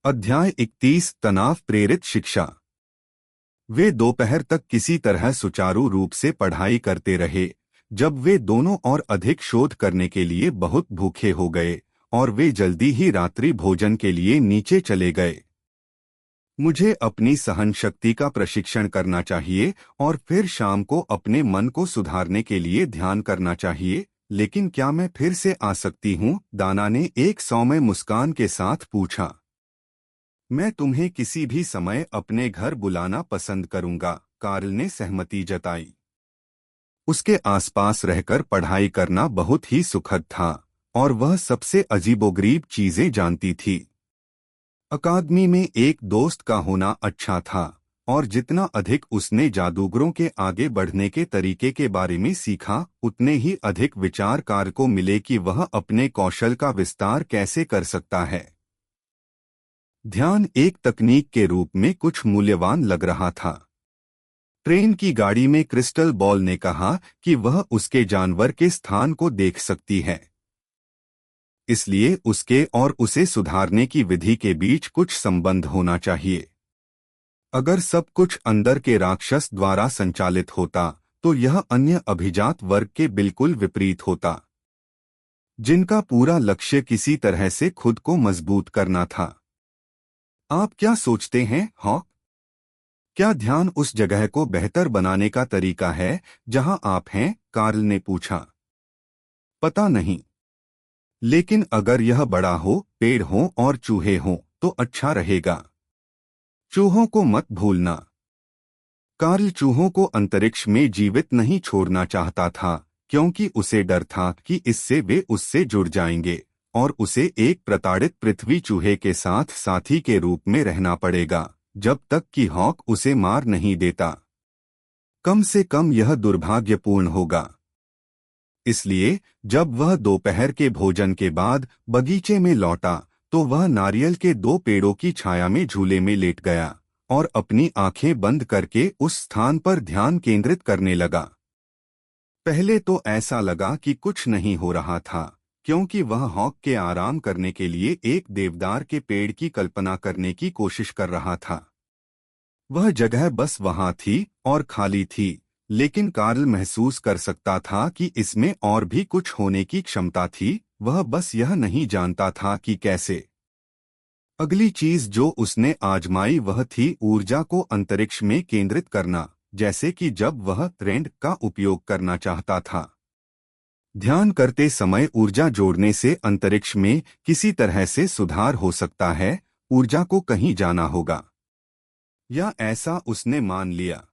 अध्याय 31 तनाव प्रेरित शिक्षा। वे दोपहर तक किसी तरह सुचारू रूप से पढ़ाई करते रहे, जब वे दोनों और अधिक शोध करने के लिए बहुत भूखे हो गए और वे जल्दी ही रात्रि भोजन के लिए नीचे चले गए। मुझे अपनी सहन शक्ति का प्रशिक्षण करना चाहिए और फिर शाम को अपने मन को सुधारने के लिए ध्यान करना चाहिए, लेकिन क्या मैं फिर से आ सकती हूँ? दाना ने एक सौम्य मुस्कान के साथ पूछा। मैं तुम्हें किसी भी समय अपने घर बुलाना पसंद करूंगा, कार्ल ने सहमति जताई। उसके आसपास रहकर पढ़ाई करना बहुत ही सुखद था और वह सबसे अजीबोगरीब चीजें जानती थी। अकादमी में एक दोस्त का होना अच्छा था और जितना अधिक उसने जादूगरों के आगे बढ़ने के तरीके के बारे में सीखा, उतने ही अधिक विचार कार्ल को मिले कि वह अपने कौशल का विस्तार कैसे कर सकता है। ध्यान एक तकनीक के रूप में कुछ मूल्यवान लग रहा था। ट्रेन की गाड़ी में क्रिस्टल बॉल ने कहा कि वह उसके जानवर के स्थान को देख सकती है, इसलिए उसके और उसे सुधारने की विधि के बीच कुछ संबंध होना चाहिए। अगर सब कुछ अंदर के राक्षस द्वारा संचालित होता तो यह अन्य अभिजात वर्ग के बिल्कुल विपरीत होता, जिनका पूरा लक्ष्य किसी तरह से खुद को मजबूत करना था। आप क्या सोचते हैं, हॉक? क्या ध्यान उस जगह को बेहतर बनाने का तरीका है जहां आप हैं? कार्ल ने पूछा। पता नहीं, लेकिन अगर यह बड़ा हो, पेड़ हो और चूहे हों तो अच्छा रहेगा। चूहों को मत भूलना। कार्ल चूहों को अंतरिक्ष में जीवित नहीं छोड़ना चाहता था, क्योंकि उसे डर था कि इससे वे उससे जुड़ जाएंगे और उसे एक प्रताड़ित पृथ्वी चूहे के साथ साथी के रूप में रहना पड़ेगा जब तक कि हॉक उसे मार नहीं देता। कम से कम यह दुर्भाग्यपूर्ण होगा। इसलिए जब वह दोपहर के भोजन के बाद बगीचे में लौटा तो वह नारियल के 2 पेड़ों की छाया में झूले में लेट गया और अपनी आंखें बंद करके उस स्थान पर ध्यान केंद्रित करने लगा। पहले तो ऐसा लगा कि कुछ नहीं हो रहा था, क्योंकि वह हॉक के आराम करने के लिए एक देवदार के पेड़ की कल्पना करने की कोशिश कर रहा था। वह जगह बस वहां थी और खाली थी, लेकिन कार्ल महसूस कर सकता था कि इसमें और भी कुछ होने की क्षमता थी। वह बस यह नहीं जानता था कि कैसे। अगली चीज जो उसने आजमाई वह थी ऊर्जा को अंतरिक्ष में केंद्रित करना, जैसे कि जब वह ट्रेंड का उपयोग करना चाहता था। ध्यान करते समय ऊर्जा जोड़ने से अंतरिक्ष में किसी तरह से सुधार हो सकता है। ऊर्जा को कहीं जाना होगा, या ऐसा उसने मान लिया।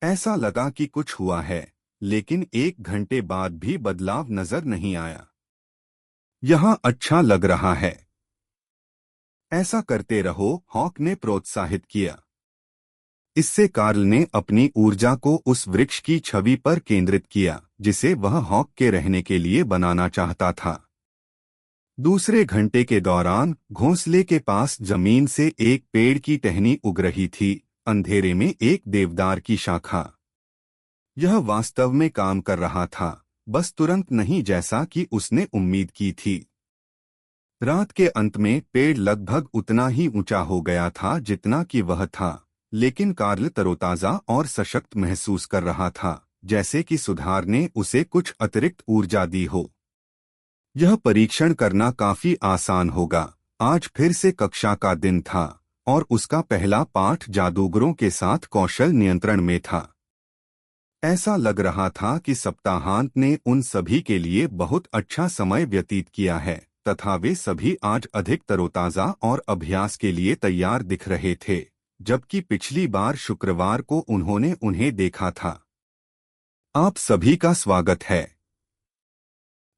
ऐसा लगा कि कुछ हुआ है, लेकिन 1 घंटे बाद भी बदलाव नजर नहीं आया। यहाँ अच्छा लग रहा है। ऐसा करते रहो, हॉक ने प्रोत्साहित किया। इससे कार्ल ने अपनी ऊर्जा को उस वृक्ष की छवि पर केंद्रित किया जिसे वह हॉक के रहने के लिए बनाना चाहता था। दूसरे घंटे के दौरान घोंसले के पास जमीन से एक पेड़ की टहनी उग रही थी, अंधेरे में एक देवदार की शाखा। यह वास्तव में काम कर रहा था, बस तुरंत नहीं जैसा कि उसने उम्मीद की थी। रात के अंत में पेड़ लगभग उतना ही ऊंचा हो गया था जितना कि वह था, लेकिन कार्ल तरोताजा और सशक्त महसूस कर रहा था, जैसे कि सुधार ने उसे कुछ अतिरिक्त ऊर्जा दी हो। यह परीक्षण करना काफी आसान होगा। आज फिर से कक्षा का दिन था और उसका पहला पाठ जादूगरों के साथ कौशल नियंत्रण में था। ऐसा लग रहा था कि सप्ताहांत ने उन सभी के लिए बहुत अच्छा समय व्यतीत किया है तथा वे सभी आज अधिक तरोताजा और अभ्यास के लिए तैयार दिख रहे थे, जबकि पिछली बार शुक्रवार को उन्होंने उन्हें देखा था। आप सभी का स्वागत है।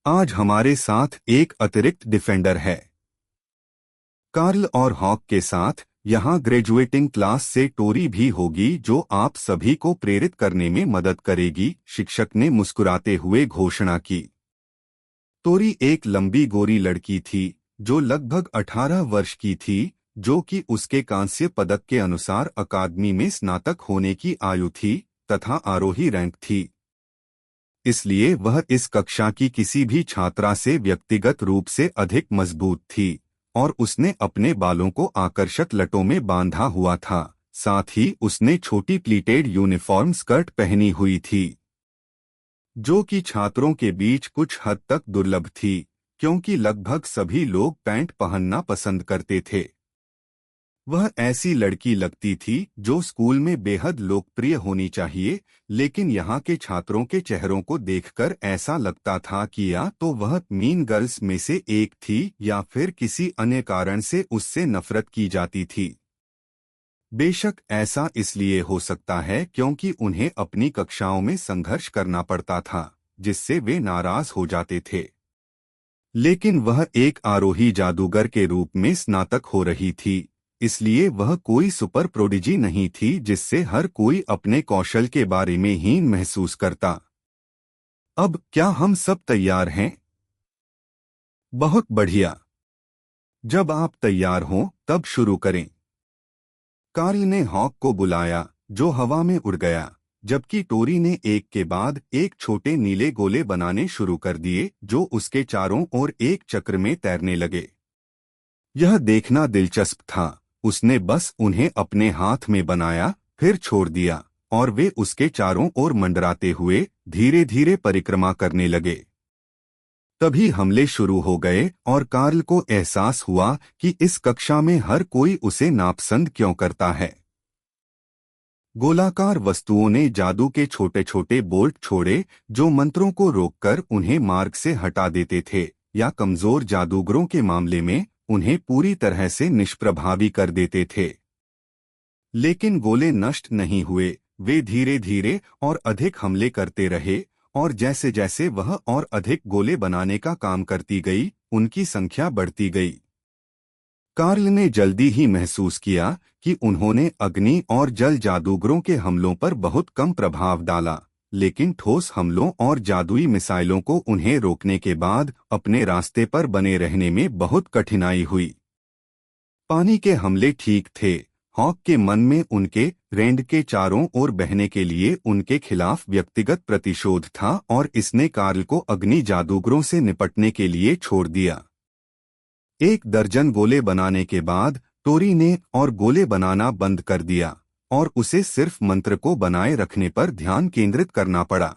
आज हमारे साथ एक अतिरिक्त डिफेंडर है। कार्ल और हॉक के साथ यहाँ ग्रेजुएटिंग क्लास से टोरी भी होगी जो आप सभी को प्रेरित करने में मदद करेगी, शिक्षक ने मुस्कुराते हुए घोषणा की। टोरी एक लंबी गोरी लड़की थी जो लगभग 18 वर्ष की थी, जो कि उसके कांस्य पदक के अनुसार अकादमी में स्नातक होने की आयु थी तथा आरोही रैंक थी। इसलिए वह इस कक्षा की किसी भी छात्रा से व्यक्तिगत रूप से अधिक मजबूत थी और उसने अपने बालों को आकर्षक लटों में बांधा हुआ था। साथ ही उसने छोटी प्लीटेड यूनिफॉर्म स्कर्ट पहनी हुई थी, जो कि छात्रों के बीच कुछ हद तक दुर्लभ थी, क्योंकि लगभग सभी लोग पैंट पहनना पसंद करते थे। वह ऐसी लड़की लगती थी जो स्कूल में बेहद लोकप्रिय होनी चाहिए, लेकिन यहाँ के छात्रों के चेहरों को देखकर ऐसा लगता था कि या तो वह मीन गर्ल्स में से एक थी या फिर किसी अन्य कारण से उससे नफरत की जाती थी। बेशक ऐसा इसलिए हो सकता है क्योंकि उन्हें अपनी कक्षाओं में संघर्ष करना पड़ता था, जिससे वे नाराज हो जाते थे। लेकिन वह एक आरोही जादूगर के रूप में स्नातक हो रही थी, इसलिए वह कोई सुपर प्रोडिजी नहीं थी जिससे हर कोई अपने कौशल के बारे में हीन महसूस करता। अब क्या हम सब तैयार हैं? बहुत बढ़िया। जब आप तैयार हों तब शुरू करें। कार्ल ने हॉक को बुलाया, जो हवा में उड़ गया, जबकि टोरी ने एक के बाद एक छोटे नीले गोले बनाने शुरू कर दिए जो उसके चारों ओर एक चक्र में तैरने लगे। यह देखना दिलचस्प था। उसने बस उन्हें अपने हाथ में बनाया, फिर छोड़ दिया, और वे उसके चारों ओर मंडराते हुए धीरे धीरे परिक्रमा करने लगे। तभी हमले शुरू हो गए और कार्ल को एहसास हुआ कि इस कक्षा में हर कोई उसे नापसंद क्यों करता है। गोलाकार वस्तुओं ने जादू के छोटे छोटे बोल्ट छोड़े जो मंत्रों को रोककर उन्हें मार्ग से हटा देते थे, या कमजोर जादूगरों के मामले में उन्हें पूरी तरह से निष्प्रभावी कर देते थे। लेकिन गोले नष्ट नहीं हुए, वे धीरे धीरे और अधिक हमले करते रहे, और जैसे जैसे वह और अधिक गोले बनाने का काम करती गई, उनकी संख्या बढ़ती गई। कार्ल ने जल्दी ही महसूस किया कि उन्होंने अग्नि और जल जादूगरों के हमलों पर बहुत कम प्रभाव डाला, लेकिन ठोस हमलों और जादुई मिसाइलों को उन्हें रोकने के बाद अपने रास्ते पर बने रहने में बहुत कठिनाई हुई। पानी के हमले ठीक थे। हॉक के मन में उनके रेंड के चारों ओर बहने के लिए उनके खिलाफ व्यक्तिगत प्रतिशोध था और इसने कार्ल को अग्नि जादूगरों से निपटने के लिए छोड़ दिया। 1 दर्जन गोले बनाने के बाद टोरी ने और गोले बनाना बंद कर दिया और उसे सिर्फ मंत्र को बनाए रखने पर ध्यान केंद्रित करना पड़ा।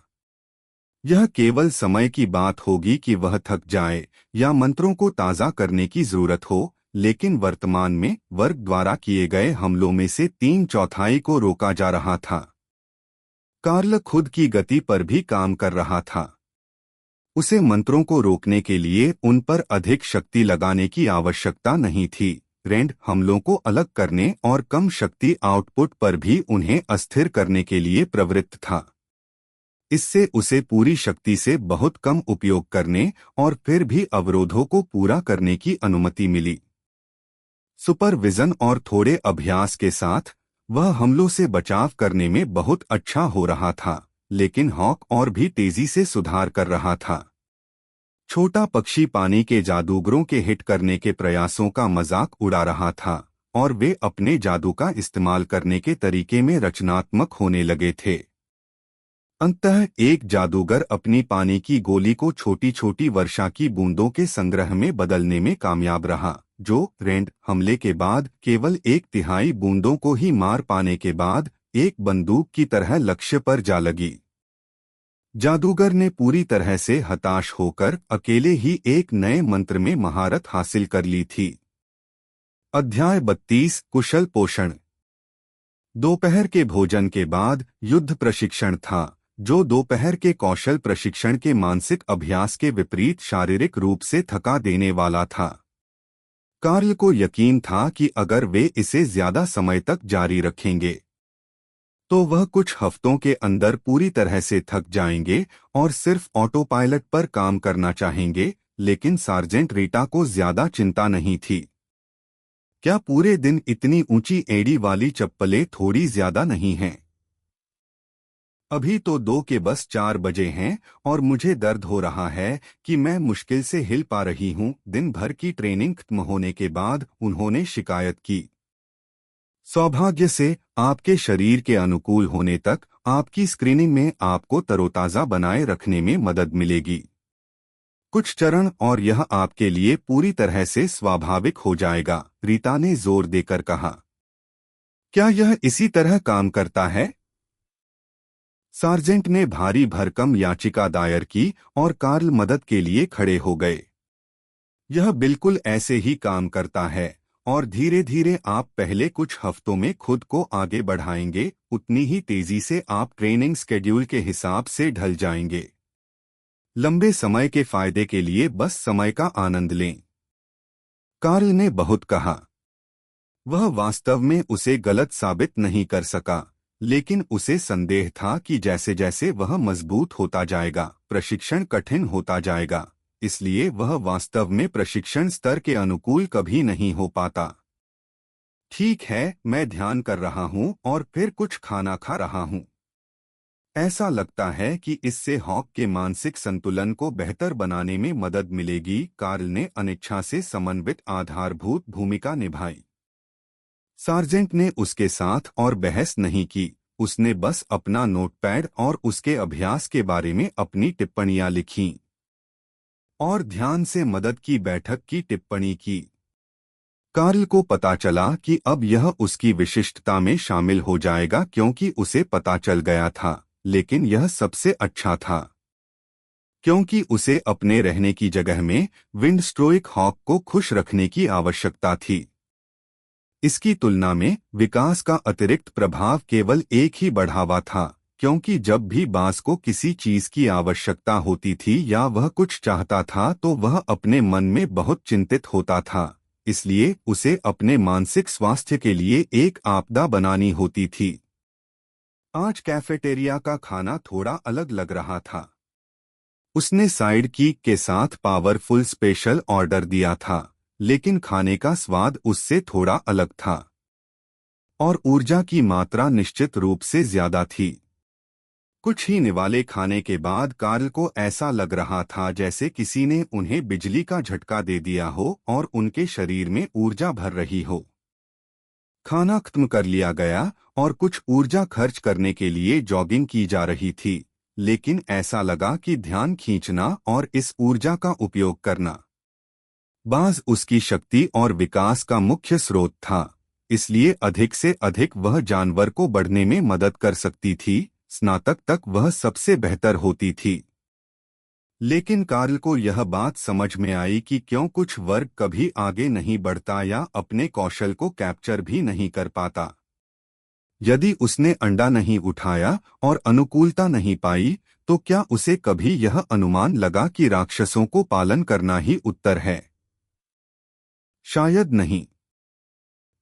यह केवल समय की बात होगी कि वह थक जाए या मंत्रों को ताज़ा करने की जरूरत हो, लेकिन वर्तमान में वर्ग द्वारा किए गए हमलों में से 3/4 को रोका जा रहा था। कार्ल खुद की गति पर भी काम कर रहा था। उसे मंत्रों को रोकने के लिए उन पर अधिक शक्ति लगाने की आवश्यकता नहीं थी। रेंड हमलों को अलग करने और कम शक्ति आउटपुट पर भी उन्हें अस्थिर करने के लिए प्रवृत्त था। इससे उसे पूरी शक्ति से बहुत कम उपयोग करने और फिर भी अवरोधों को पूरा करने की अनुमति मिली। सुपरविजन और थोड़े अभ्यास के साथ वह हमलों से बचाव करने में बहुत अच्छा हो रहा था, लेकिन हॉक और भी तेजी से सुधार कर रहा था। छोटा पक्षी पानी के जादूगरों के हिट करने के प्रयासों का मजाक उड़ा रहा था और वे अपने जादू का इस्तेमाल करने के तरीके में रचनात्मक होने लगे थे। अंततः एक जादूगर अपनी पानी की गोली को छोटी छोटी वर्षा की बूंदों के संग्रह में बदलने में कामयाब रहा, जो रेंड हमले के बाद केवल 1/3 बूंदों को ही मार पाने के बाद एक बंदूक की तरह लक्ष्य पर जा लगी। जादूगर ने पूरी तरह से हताश होकर अकेले ही एक नए मंत्र में महारत हासिल कर ली थी। अध्याय 32 कुशल पोषण। दोपहर के भोजन के बाद युद्ध प्रशिक्षण था, जो दोपहर के कौशल प्रशिक्षण के मानसिक अभ्यास के विपरीत शारीरिक रूप से थका देने वाला था। कार्ल को यकीन था कि अगर वे इसे ज्यादा समय तक जारी रखेंगे तो वह कुछ हफ्तों के अंदर पूरी तरह से थक जाएंगे और सिर्फ ऑटो पायलट पर काम करना चाहेंगे, लेकिन सार्जेंट रीटा को ज्यादा चिंता नहीं थी। क्या पूरे दिन इतनी ऊंची एड़ी वाली चप्पलें थोड़ी ज्यादा नहीं हैं? अभी तो 2 के बस 4 बजे हैं और मुझे दर्द हो रहा है कि मैं मुश्किल से हिल पा रही हूँ। दिन भर की ट्रेनिंग खत्म होने के बाद उन्होंने शिकायत की। सौभाग्य से आपके शरीर के अनुकूल होने तक आपकी स्क्रीनिंग में आपको तरोताजा बनाए रखने में मदद मिलेगी। कुछ चरण और यह आपके लिए पूरी तरह से स्वाभाविक हो जाएगा, रीता ने जोर देकर कहा। क्या यह इसी तरह काम करता है? सार्जेंट ने भारी भरकम याचिका दायर की और कार्ल मदद के लिए खड़े हो गए। यह बिल्कुल ऐसे ही काम करता है और धीरे धीरे आप पहले कुछ हफ्तों में खुद को आगे बढ़ाएंगे, उतनी ही तेजी से आप ट्रेनिंग स्केड्यूल के हिसाब से ढल जाएंगे। लंबे समय के फायदे के लिए बस समय का आनंद लें। कार्ल ने बहुत कहा। वह वास्तव में उसे गलत साबित नहीं कर सका, लेकिन उसे संदेह था कि जैसे जैसे वह मजबूत होता जाएगा, प्रशिक्षण कठिन होता जाएगा, इसलिए वह वास्तव में प्रशिक्षण स्तर के अनुकूल कभी नहीं हो पाता। ठीक है, मैं ध्यान कर रहा हूँ और फिर कुछ खाना खा रहा हूँ। ऐसा लगता है कि इससे हॉक के मानसिक संतुलन को बेहतर बनाने में मदद मिलेगी। कार्ल ने अनिच्छा से समन्वित आधारभूत भूमिका निभाई। सार्जेंट ने उसके साथ और बहस नहीं की, उसने बस अपना नोटपैड और उसके अभ्यास के बारे में अपनी टिप्पणियां लिखीं और ध्यान से मदद की बैठक की टिप्पणी की। कार्ल को पता चला कि अब यह उसकी विशिष्टता में शामिल हो जाएगा क्योंकि उसे पता चल गया था, लेकिन यह सबसे अच्छा था क्योंकि उसे अपने रहने की जगह में विंडस्ट्रोइक हॉक को खुश रखने की आवश्यकता थी। इसकी तुलना में विकास का अतिरिक्त प्रभाव केवल एक ही बढ़ावा था, क्योंकि जब भी बास को किसी चीज की आवश्यकता होती थी या वह कुछ चाहता था तो वह अपने मन में बहुत चिंतित होता था, इसलिए उसे अपने मानसिक स्वास्थ्य के लिए एक आपदा बनानी होती थी। आज कैफेटेरिया का खाना थोड़ा अलग लग रहा था। उसने साइड कीक के साथ पावरफुल स्पेशल ऑर्डर दिया था, लेकिन खाने का स्वाद उससे थोड़ा अलग था और ऊर्जा की मात्रा निश्चित रूप से ज्यादा थी। कुछ ही निवाले खाने के बाद कार्ल को ऐसा लग रहा था जैसे किसी ने उन्हें बिजली का झटका दे दिया हो और उनके शरीर में ऊर्जा भर रही हो। खाना खत्म कर लिया गया और कुछ ऊर्जा खर्च करने के लिए जॉगिंग की जा रही थी, लेकिन ऐसा लगा कि ध्यान खींचना और इस ऊर्जा का उपयोग करना बाज उसकी शक्ति और विकास का मुख्य स्रोत था, इसलिए अधिक से अधिक वह जानवर को बढ़ने में मदद कर सकती थी। स्नातक तक वह सबसे बेहतर होती थी। लेकिन कार्ल को यह बात समझ में आई कि क्यों कुछ वर्ग कभी आगे नहीं बढ़ता या अपने कौशल को कैप्चर भी नहीं कर पाता। यदि उसने अंडा नहीं उठाया और अनुकूलता नहीं पाई, तो क्या उसे कभी यह अनुमान लगा कि राक्षसों को पालन करना ही उत्तर है? शायद नहीं।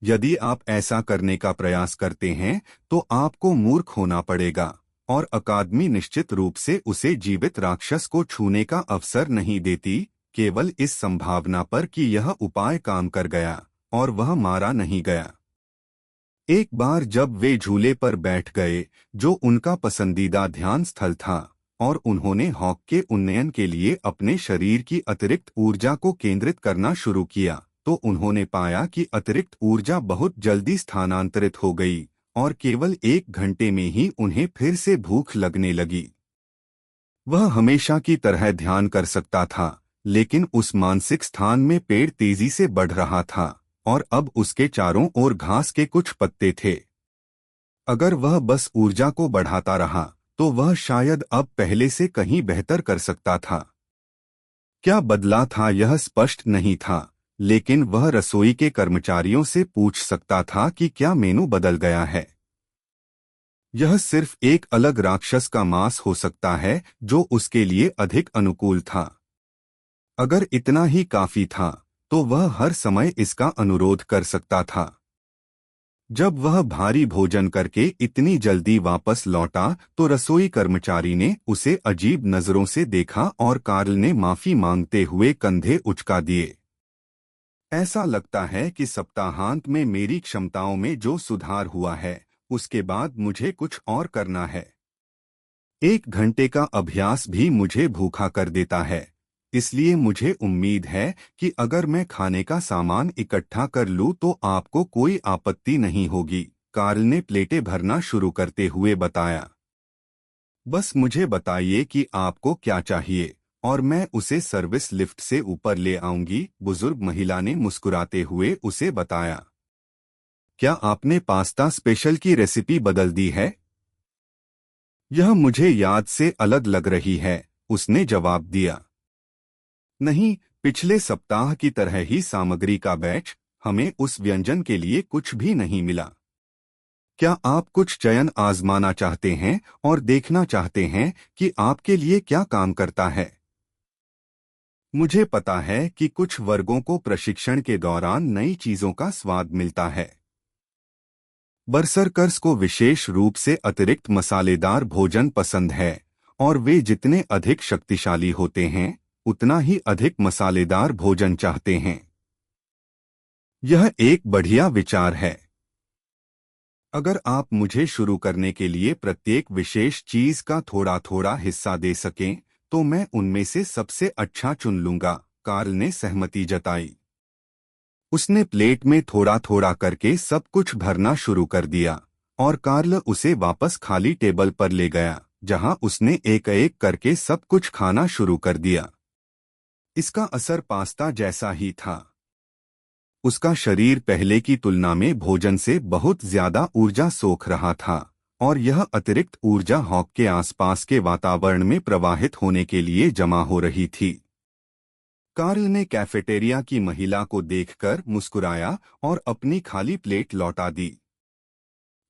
यदि आप ऐसा करने का प्रयास करते हैं तो आपको मूर्ख होना पड़ेगा और अकादमी निश्चित रूप से उसे जीवित राक्षस को छूने का अवसर नहीं देती, केवल इस संभावना पर कि यह उपाय काम कर गया और वह मारा नहीं गया। एक बार जब वे झूले पर बैठ गए, जो उनका पसंदीदा ध्यान स्थल था, और उन्होंने हॉक के उन्नयन के लिए अपने शरीर की अतिरिक्त ऊर्जा को केंद्रित करना शुरू किया, तो उन्होंने पाया कि अतिरिक्त ऊर्जा बहुत जल्दी स्थानांतरित हो गई और केवल 1 घंटे में ही उन्हें फिर से भूख लगने लगी। वह हमेशा की तरह ध्यान कर सकता था, लेकिन उस मानसिक स्थान में पेड़ तेजी से बढ़ रहा था और अब उसके चारों ओर घास के कुछ पत्ते थे। अगर वह बस ऊर्जा को बढ़ाता रहा तो वह शायद अब पहले से कहीं बेहतर कर सकता था। क्या बदला था यह स्पष्ट नहीं था, लेकिन वह रसोई के कर्मचारियों से पूछ सकता था कि क्या मेनू बदल गया है। यह सिर्फ एक अलग राक्षस का मांस हो सकता है जो उसके लिए अधिक अनुकूल था। अगर इतना ही काफी था तो वह हर समय इसका अनुरोध कर सकता था। जब वह भारी भोजन करके इतनी जल्दी वापस लौटा तो रसोई कर्मचारी ने उसे अजीब नजरों से देखा और कार्ल ने माफी मांगते हुए कंधे उचका दिए। ऐसा लगता है कि सप्ताहांत में मेरी क्षमताओं में जो सुधार हुआ है, उसके बाद मुझे कुछ और करना है। 1 घंटे का अभ्यास भी मुझे भूखा कर देता है, इसलिए मुझे उम्मीद है कि अगर मैं खाने का सामान इकट्ठा कर लूं तो आपको कोई आपत्ति नहीं होगी, कार्ल ने प्लेटें भरना शुरू करते हुए बताया। बस मुझे बताइए कि आपको क्या चाहिए और मैं उसे सर्विस लिफ्ट से ऊपर ले आऊंगी, बुजुर्ग महिला ने मुस्कुराते हुए उसे बताया। क्या आपने पास्ता स्पेशल की रेसिपी बदल दी है? यह मुझे याद से अलग लग रही है, उसने जवाब दिया। नहीं, पिछले सप्ताह की तरह ही सामग्री का बैच, हमें उस व्यंजन के लिए कुछ भी नहीं मिला। क्या आप कुछ चयन आजमाना चाहते हैं और देखना चाहते हैं कि आपके लिए क्या काम करता है? मुझे पता है कि कुछ वर्गों को प्रशिक्षण के दौरान नई चीजों का स्वाद मिलता है। बरसरकर्स को विशेष रूप से अतिरिक्त मसालेदार भोजन पसंद है, और वे जितने अधिक शक्तिशाली होते हैं उतना ही अधिक मसालेदार भोजन चाहते हैं। यह एक बढ़िया विचार है। अगर आप मुझे शुरू करने के लिए प्रत्येक विशेष चीज का थोड़ा थोड़ा हिस्सा दे सकें तो मैं उनमें से सबसे अच्छा चुन लूंगा, कार्ल ने सहमति जताई। उसने प्लेट में थोड़ा थोड़ा करके सब कुछ भरना शुरू कर दिया और कार्ल उसे वापस खाली टेबल पर ले गया, जहां उसने एक एक करके सब कुछ खाना शुरू कर दिया। इसका असर पास्ता जैसा ही था। उसका शरीर पहले की तुलना में भोजन से बहुत ज्यादा ऊर्जा सोख रहा था, और यह अतिरिक्त ऊर्जा हॉक के आसपास के वातावरण में प्रवाहित होने के लिए जमा हो रही थी। कार्ल ने कैफेटेरिया की महिला को देखकर मुस्कुराया और अपनी खाली प्लेट लौटा दी।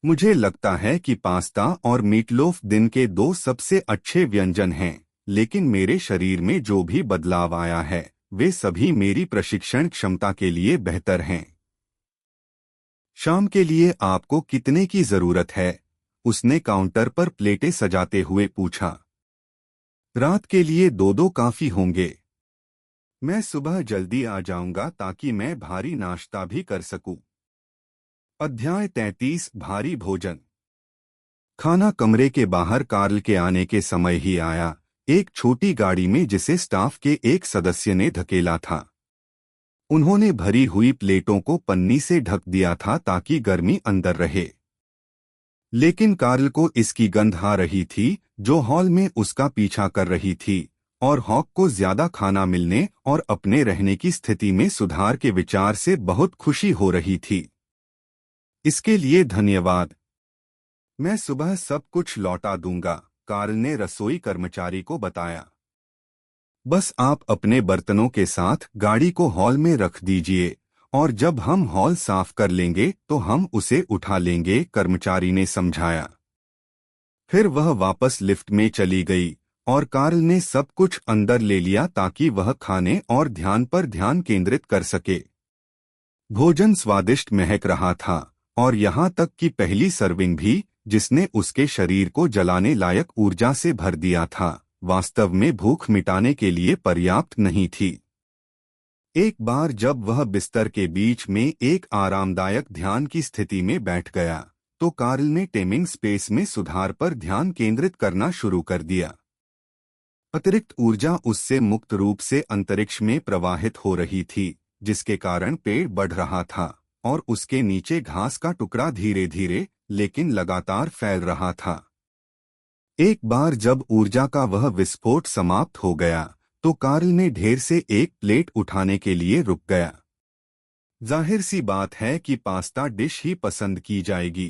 मुझे लगता है कि पास्ता और मीटलोफ दिन के दो सबसे अच्छे व्यंजन हैं, लेकिन मेरे शरीर में जो भी बदलाव आया है वे सभी मेरी प्रशिक्षण क्षमता के लिए बेहतर हैं। शाम के लिए आपको कितने की जरूरत है? उसने काउंटर पर प्लेटें सजाते हुए पूछा। रात के लिए दो काफी होंगे। मैं सुबह जल्दी आ जाऊंगा ताकि मैं भारी नाश्ता भी कर सकूं। अध्याय 33 भारी भोजन। खाना कमरे के बाहर कार्ल के आने के समय ही आया, एक छोटी गाड़ी में जिसे स्टाफ के एक सदस्य ने धकेला था। उन्होंने भरी हुई प्लेटों को पन्नी से ढक दिया था ताकि गर्मी अंदर रहे। लेकिन कार्ल को इसकी गंध आ रही थी जो हॉल में उसका पीछा कर रही थी, और हॉक को ज्यादा खाना मिलने और अपने रहने की स्थिति में सुधार के विचार से बहुत खुशी हो रही थी। इसके लिए धन्यवाद। मैं सुबह सब कुछ लौटा दूंगा, कार्ल ने रसोई कर्मचारी को बताया। बस आप अपने बर्तनों के साथ गाड़ी को हॉल में रख दीजिए, और जब हम हॉल साफ कर लेंगे तो हम उसे उठा लेंगे, कर्मचारी ने समझाया। फिर वह वापस लिफ्ट में चली गई और कार्ल ने सब कुछ अंदर ले लिया ताकि वह खाने और ध्यान पर ध्यान केंद्रित कर सके। भोजन स्वादिष्ट महक रहा था, और यहाँ तक कि पहली सर्विंग भी, जिसने उसके शरीर को जलाने लायक ऊर्जा से भर दिया था, वास्तव में भूख मिटाने के लिए पर्याप्त नहीं थी। एक बार जब वह बिस्तर के बीच में एक आरामदायक ध्यान की स्थिति में बैठ गया तो कार्ल ने टेमिंग स्पेस में सुधार पर ध्यान केंद्रित करना शुरू कर दिया। अतिरिक्त ऊर्जा उससे मुक्त रूप से अंतरिक्ष में प्रवाहित हो रही थी, जिसके कारण पेड़ बढ़ रहा था और उसके नीचे घास का टुकड़ा धीरे धीरे लेकिन लगातार फैल रहा था। एक बार जब ऊर्जा का वह विस्फोट समाप्त हो गया तो कार्ल ने ढेर से एक प्लेट उठाने के लिए रुक गया। जाहिर सी बात है कि पास्ता डिश ही पसंद की जाएगी,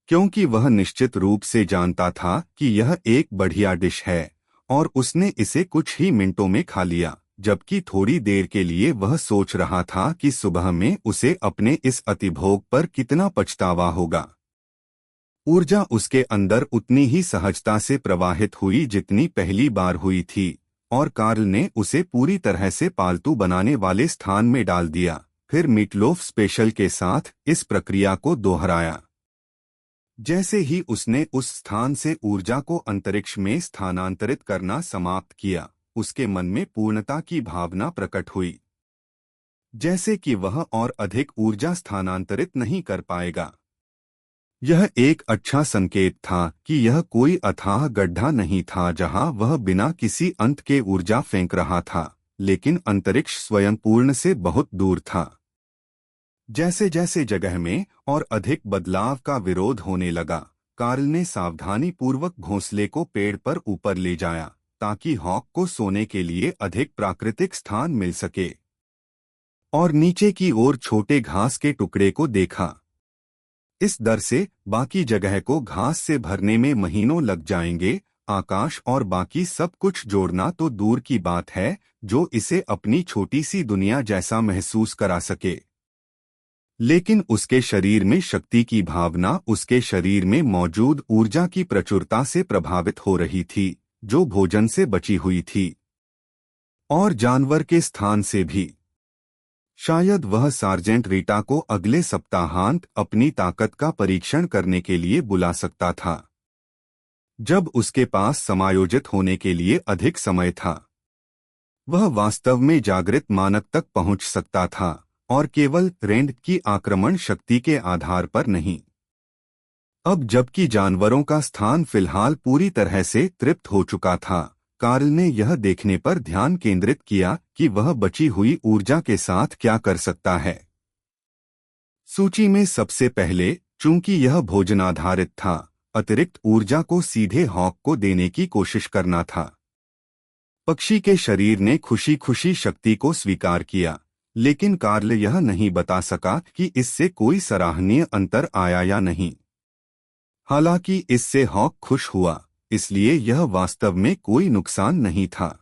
क्योंकि वह निश्चित रूप से जानता था कि यह एक बढ़िया डिश है, और उसने इसे कुछ ही मिनटों में खा लिया, जबकि थोड़ी देर के लिए वह सोच रहा था कि सुबह में उसे अपने इस अतिभोग पर कितना पछतावा होगा। ऊर्जा उसके अंदर उतनी ही सहजता से प्रवाहित हुई जितनी पहली बार हुई थी, और कार्ल ने उसे पूरी तरह से पालतू बनाने वाले स्थान में डाल दिया, फिर मीटलोफ स्पेशल के साथ इस प्रक्रिया को दोहराया। जैसे ही उसने उस स्थान से ऊर्जा को अंतरिक्ष में स्थानांतरित करना समाप्त किया, उसके मन में पूर्णता की भावना प्रकट हुई, जैसे कि वह और अधिक ऊर्जा स्थानांतरित नहीं कर पाएगा। यह एक अच्छा संकेत था कि यह कोई अथाह गड्ढा नहीं था जहां वह बिना किसी अंत के ऊर्जा फेंक रहा था, लेकिन अंतरिक्ष स्वयं पूर्ण से बहुत दूर था। जैसे जैसे जगह में और अधिक बदलाव का विरोध होने लगा, कार्ल ने सावधानी पूर्वक घोंसले को पेड़ पर ऊपर ले जाया, ताकि हॉक को सोने के लिए अधिक प्राकृतिक स्थान मिल सके, और नीचे की ओर छोटे घास के टुकड़े को देखा। इस दर से बाकी जगह को घास से भरने में महीनों लग जाएंगे। आकाश और बाकी सब कुछ जोड़ना तो दूर की बात है, जो इसे अपनी छोटी सी दुनिया जैसा महसूस करा सके। लेकिन उसके शरीर में शक्ति की भावना उसके शरीर में मौजूद ऊर्जा की प्रचुरता से प्रभावित हो रही थी, जो भोजन से बची हुई थी, और जानवर के स्थान से भी। शायद वह सार्जेंट रीटा को अगले सप्ताहांत अपनी ताकत का परीक्षण करने के लिए बुला सकता था, जब उसके पास समायोजित होने के लिए अधिक समय था। वह वास्तव में जागृत मानक तक पहुंच सकता था, और केवल रेंड की आक्रमण शक्ति के आधार पर नहीं। अब जबकि जानवरों का स्थान फिलहाल पूरी तरह से तृप्त हो चुका था, कार्ल ने यह देखने पर ध्यान केंद्रित किया कि वह बची हुई ऊर्जा के साथ क्या कर सकता है। सूची में सबसे पहले, चूंकि यह भोजनाधारित था, अतिरिक्त ऊर्जा को सीधे हॉक को देने की कोशिश करना था। पक्षी के शरीर ने खुशी खुशी शक्ति को स्वीकार किया, लेकिन कार्ल यह नहीं बता सका कि इससे कोई सराहनीय अंतर आया या नहीं। हालांकि इससे हॉक खुश हुआ, इसलिए यह वास्तव में कोई नुकसान नहीं था।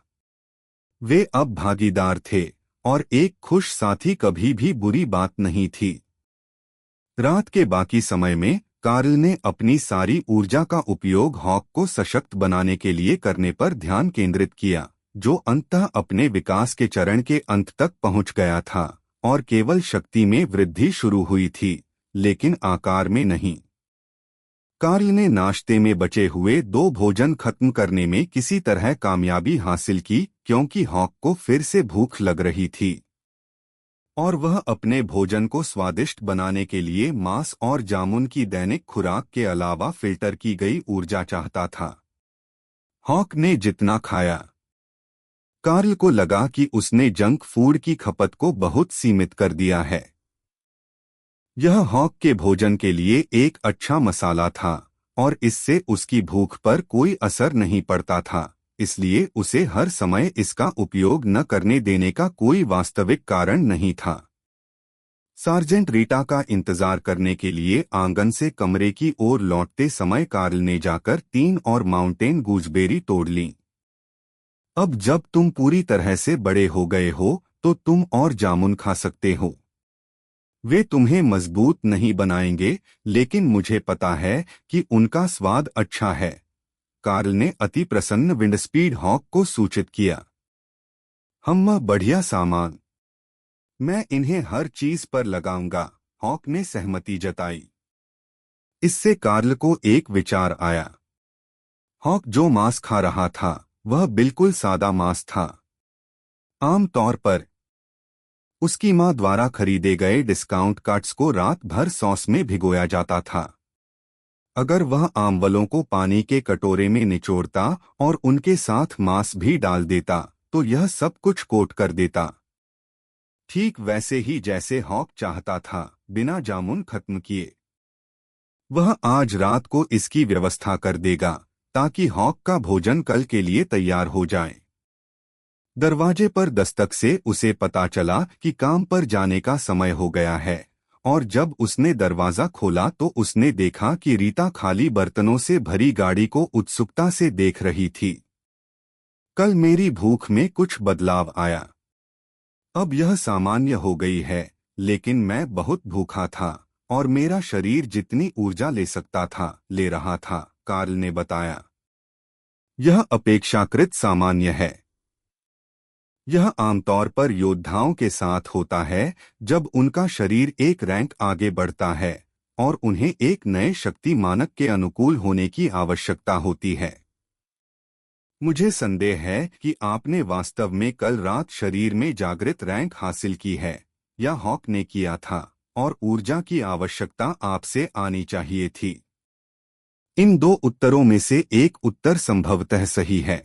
वे अब भागीदार थे, और एक खुश साथी कभी भी बुरी बात नहीं थी। रात के बाकी समय में कार्ल ने अपनी सारी ऊर्जा का उपयोग हॉक को सशक्त बनाने के लिए करने पर ध्यान केंद्रित किया, जो अंततः अपने विकास के चरण के अंत तक पहुंच गया था, और केवल शक्ति में वृद्धि शुरू हुई थी, लेकिन आकार में नहीं। कार्ल ने नाश्ते में बचे हुए 2 भोजन खत्म करने में किसी तरह कामयाबी हासिल की, क्योंकि हॉक को फिर से भूख लग रही थी, और वह अपने भोजन को स्वादिष्ट बनाने के लिए मांस और जामुन की दैनिक खुराक के अलावा फिल्टर की गई ऊर्जा चाहता था। हॉक ने जितना खाया, कार्ल को लगा कि उसने जंक फूड की खपत को बहुत सीमित कर दिया है। यह हॉक के भोजन के लिए एक अच्छा मसाला था, और इससे उसकी भूख पर कोई असर नहीं पड़ता था, इसलिए उसे हर समय इसका उपयोग न करने देने का कोई वास्तविक कारण नहीं था। सार्जेंट रीटा का इंतजार करने के लिए आंगन से कमरे की ओर लौटते समय कार्ल ने जाकर 3 और माउंटेन गूजबेरी तोड़ लीं। अब जब तुम पूरी तरह से बड़े हो गए हो, तो तुम और जामुन खा सकते हो। वे तुम्हें मजबूत नहीं बनाएंगे, लेकिन मुझे पता है कि उनका स्वाद अच्छा है, कार्ल ने अति प्रसन्न विंडस्पीड हॉक को सूचित किया। हम बढ़िया सामान, मैं इन्हें हर चीज पर लगाऊंगा, हॉक ने सहमति जताई। इससे कार्ल को एक विचार आया। हॉक जो मांस खा रहा था, वह बिल्कुल सादा मांस था। आम तौर पर उसकी मां द्वारा खरीदे गए डिस्काउंट कट्स को रात भर सॉस में भिगोया जाता था। अगर वह आमवलों को पानी के कटोरे में निचोड़ता और उनके साथ मांस भी डाल देता, तो यह सब कुछ कोट कर देता, ठीक वैसे ही जैसे हॉक चाहता था, बिना जामुन खत्म किए। वह आज रात को इसकी व्यवस्था कर देगा, ताकि हॉक का भोजन कल के लिए तैयार हो जाए। दरवाजे पर दस्तक से उसे पता चला कि काम पर जाने का समय हो गया है, और जब उसने दरवाजा खोला तो उसने देखा कि रीटा खाली बर्तनों से भरी गाड़ी को उत्सुकता से देख रही थी। कल मेरी भूख में कुछ बदलाव आया। अब यह सामान्य हो गई है, लेकिन मैं बहुत भूखा था, और मेरा शरीर जितनी ऊर्जा ले सकता था, ले रहा था, कार्ल ने बताया। यह अपेक्षाकृत सामान्य है। यह आमतौर पर योद्धाओं के साथ होता है, जब उनका शरीर एक रैंक आगे बढ़ता है और उन्हें एक नए शक्ति मानक के अनुकूल होने की आवश्यकता होती है। मुझे संदेह है कि आपने वास्तव में कल रात शरीर में जागृत रैंक हासिल की है, या हॉक ने किया था, और ऊर्जा की आवश्यकता आपसे आनी चाहिए थी। इन 2 उत्तरों में से एक उत्तर संभवतः सही है।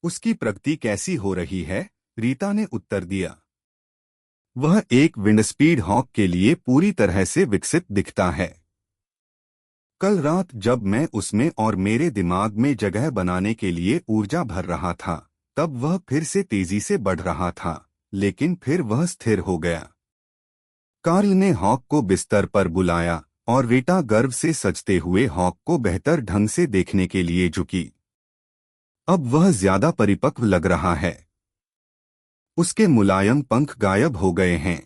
उसकी प्रगति कैसी हो रही है? रीटा ने उत्तर दिया। वह एक विंडस्पीड हॉक के लिए पूरी तरह से विकसित दिखता है। कल रात जब मैं उसमें और मेरे दिमाग में जगह बनाने के लिए ऊर्जा भर रहा था, तब वह फिर से तेजी से बढ़ रहा था, लेकिन फिर वह स्थिर हो गया। कार्ल ने हॉक को बिस्तर पर बुलाया और रीटा गर्व से सजते हुए हॉक को बेहतर ढंग से देखने के लिए झुकी। अब वह ज्यादा परिपक्व लग रहा है। उसके मुलायम पंख गायब हो गए हैं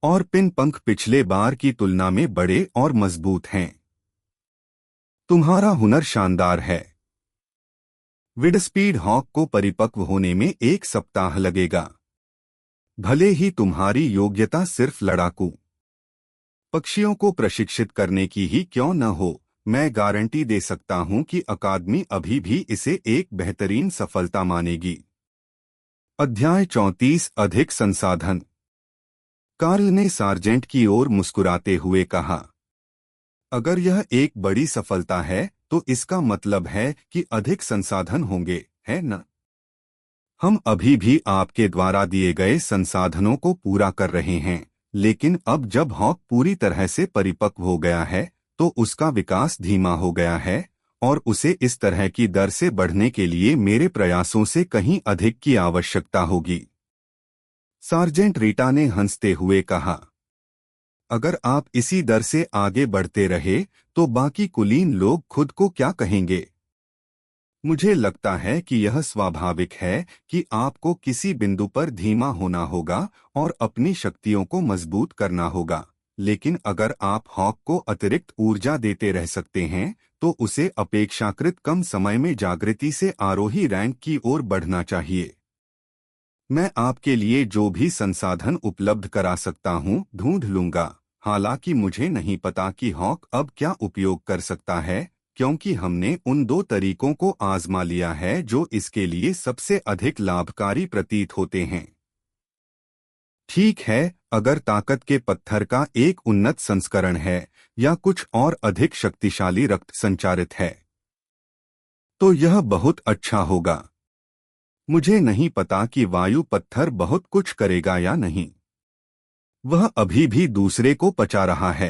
और पिन पंख पिछले बार की तुलना में बड़े और मजबूत हैं। तुम्हारा हुनर शानदार है। विडस्पीड हॉक को परिपक्व होने में 1 सप्ताह लगेगा। भले ही तुम्हारी योग्यता सिर्फ लड़ाकू पक्षियों को प्रशिक्षित करने की ही क्यों न हो, मैं गारंटी दे सकता हूं कि अकादमी अभी भी इसे एक बेहतरीन सफलता मानेगी। अध्याय 34 अधिक संसाधन। कार्ल ने सार्जेंट की ओर मुस्कुराते हुए कहा, अगर यह एक बड़ी सफलता है तो इसका मतलब है कि अधिक संसाधन होंगे, है न? हम अभी भी आपके द्वारा दिए गए संसाधनों को पूरा कर रहे हैं, लेकिन अब जब हॉक पूरी तरह से परिपक्व हो गया है तो उसका विकास धीमा हो गया है और उसे इस तरह की दर से बढ़ने के लिए मेरे प्रयासों से कहीं अधिक की आवश्यकता होगी। सार्जेंट रीटा ने हंसते हुए कहा, अगर आप इसी दर से आगे बढ़ते रहे तो बाकी कुलीन लोग खुद को क्या कहेंगे? मुझे लगता है कि यह स्वाभाविक है कि आपको किसी बिंदु पर धीमा होना होगा और अपनी शक्तियों को मजबूत करना होगा, लेकिन अगर आप हॉक को अतिरिक्त ऊर्जा देते रह सकते हैं तो उसे अपेक्षाकृत कम समय में जागृति से आरोही रैंक की ओर बढ़ना चाहिए। मैं आपके लिए जो भी संसाधन उपलब्ध करा सकता हूं ढूंढ लूंगा। हालांकि मुझे नहीं पता कि हॉक अब क्या उपयोग कर सकता है, क्योंकि हमने उन 2 तरीकों को आजमा लिया है जो इसके लिए सबसे अधिक लाभकारी प्रतीत होते हैं। ठीक है, अगर ताकत के पत्थर का एक उन्नत संस्करण है या कुछ और अधिक शक्तिशाली रक्त संचारित है तो यह बहुत अच्छा होगा। मुझे नहीं पता कि वायु पत्थर बहुत कुछ करेगा या नहीं। वह अभी भी दूसरे को पचा रहा है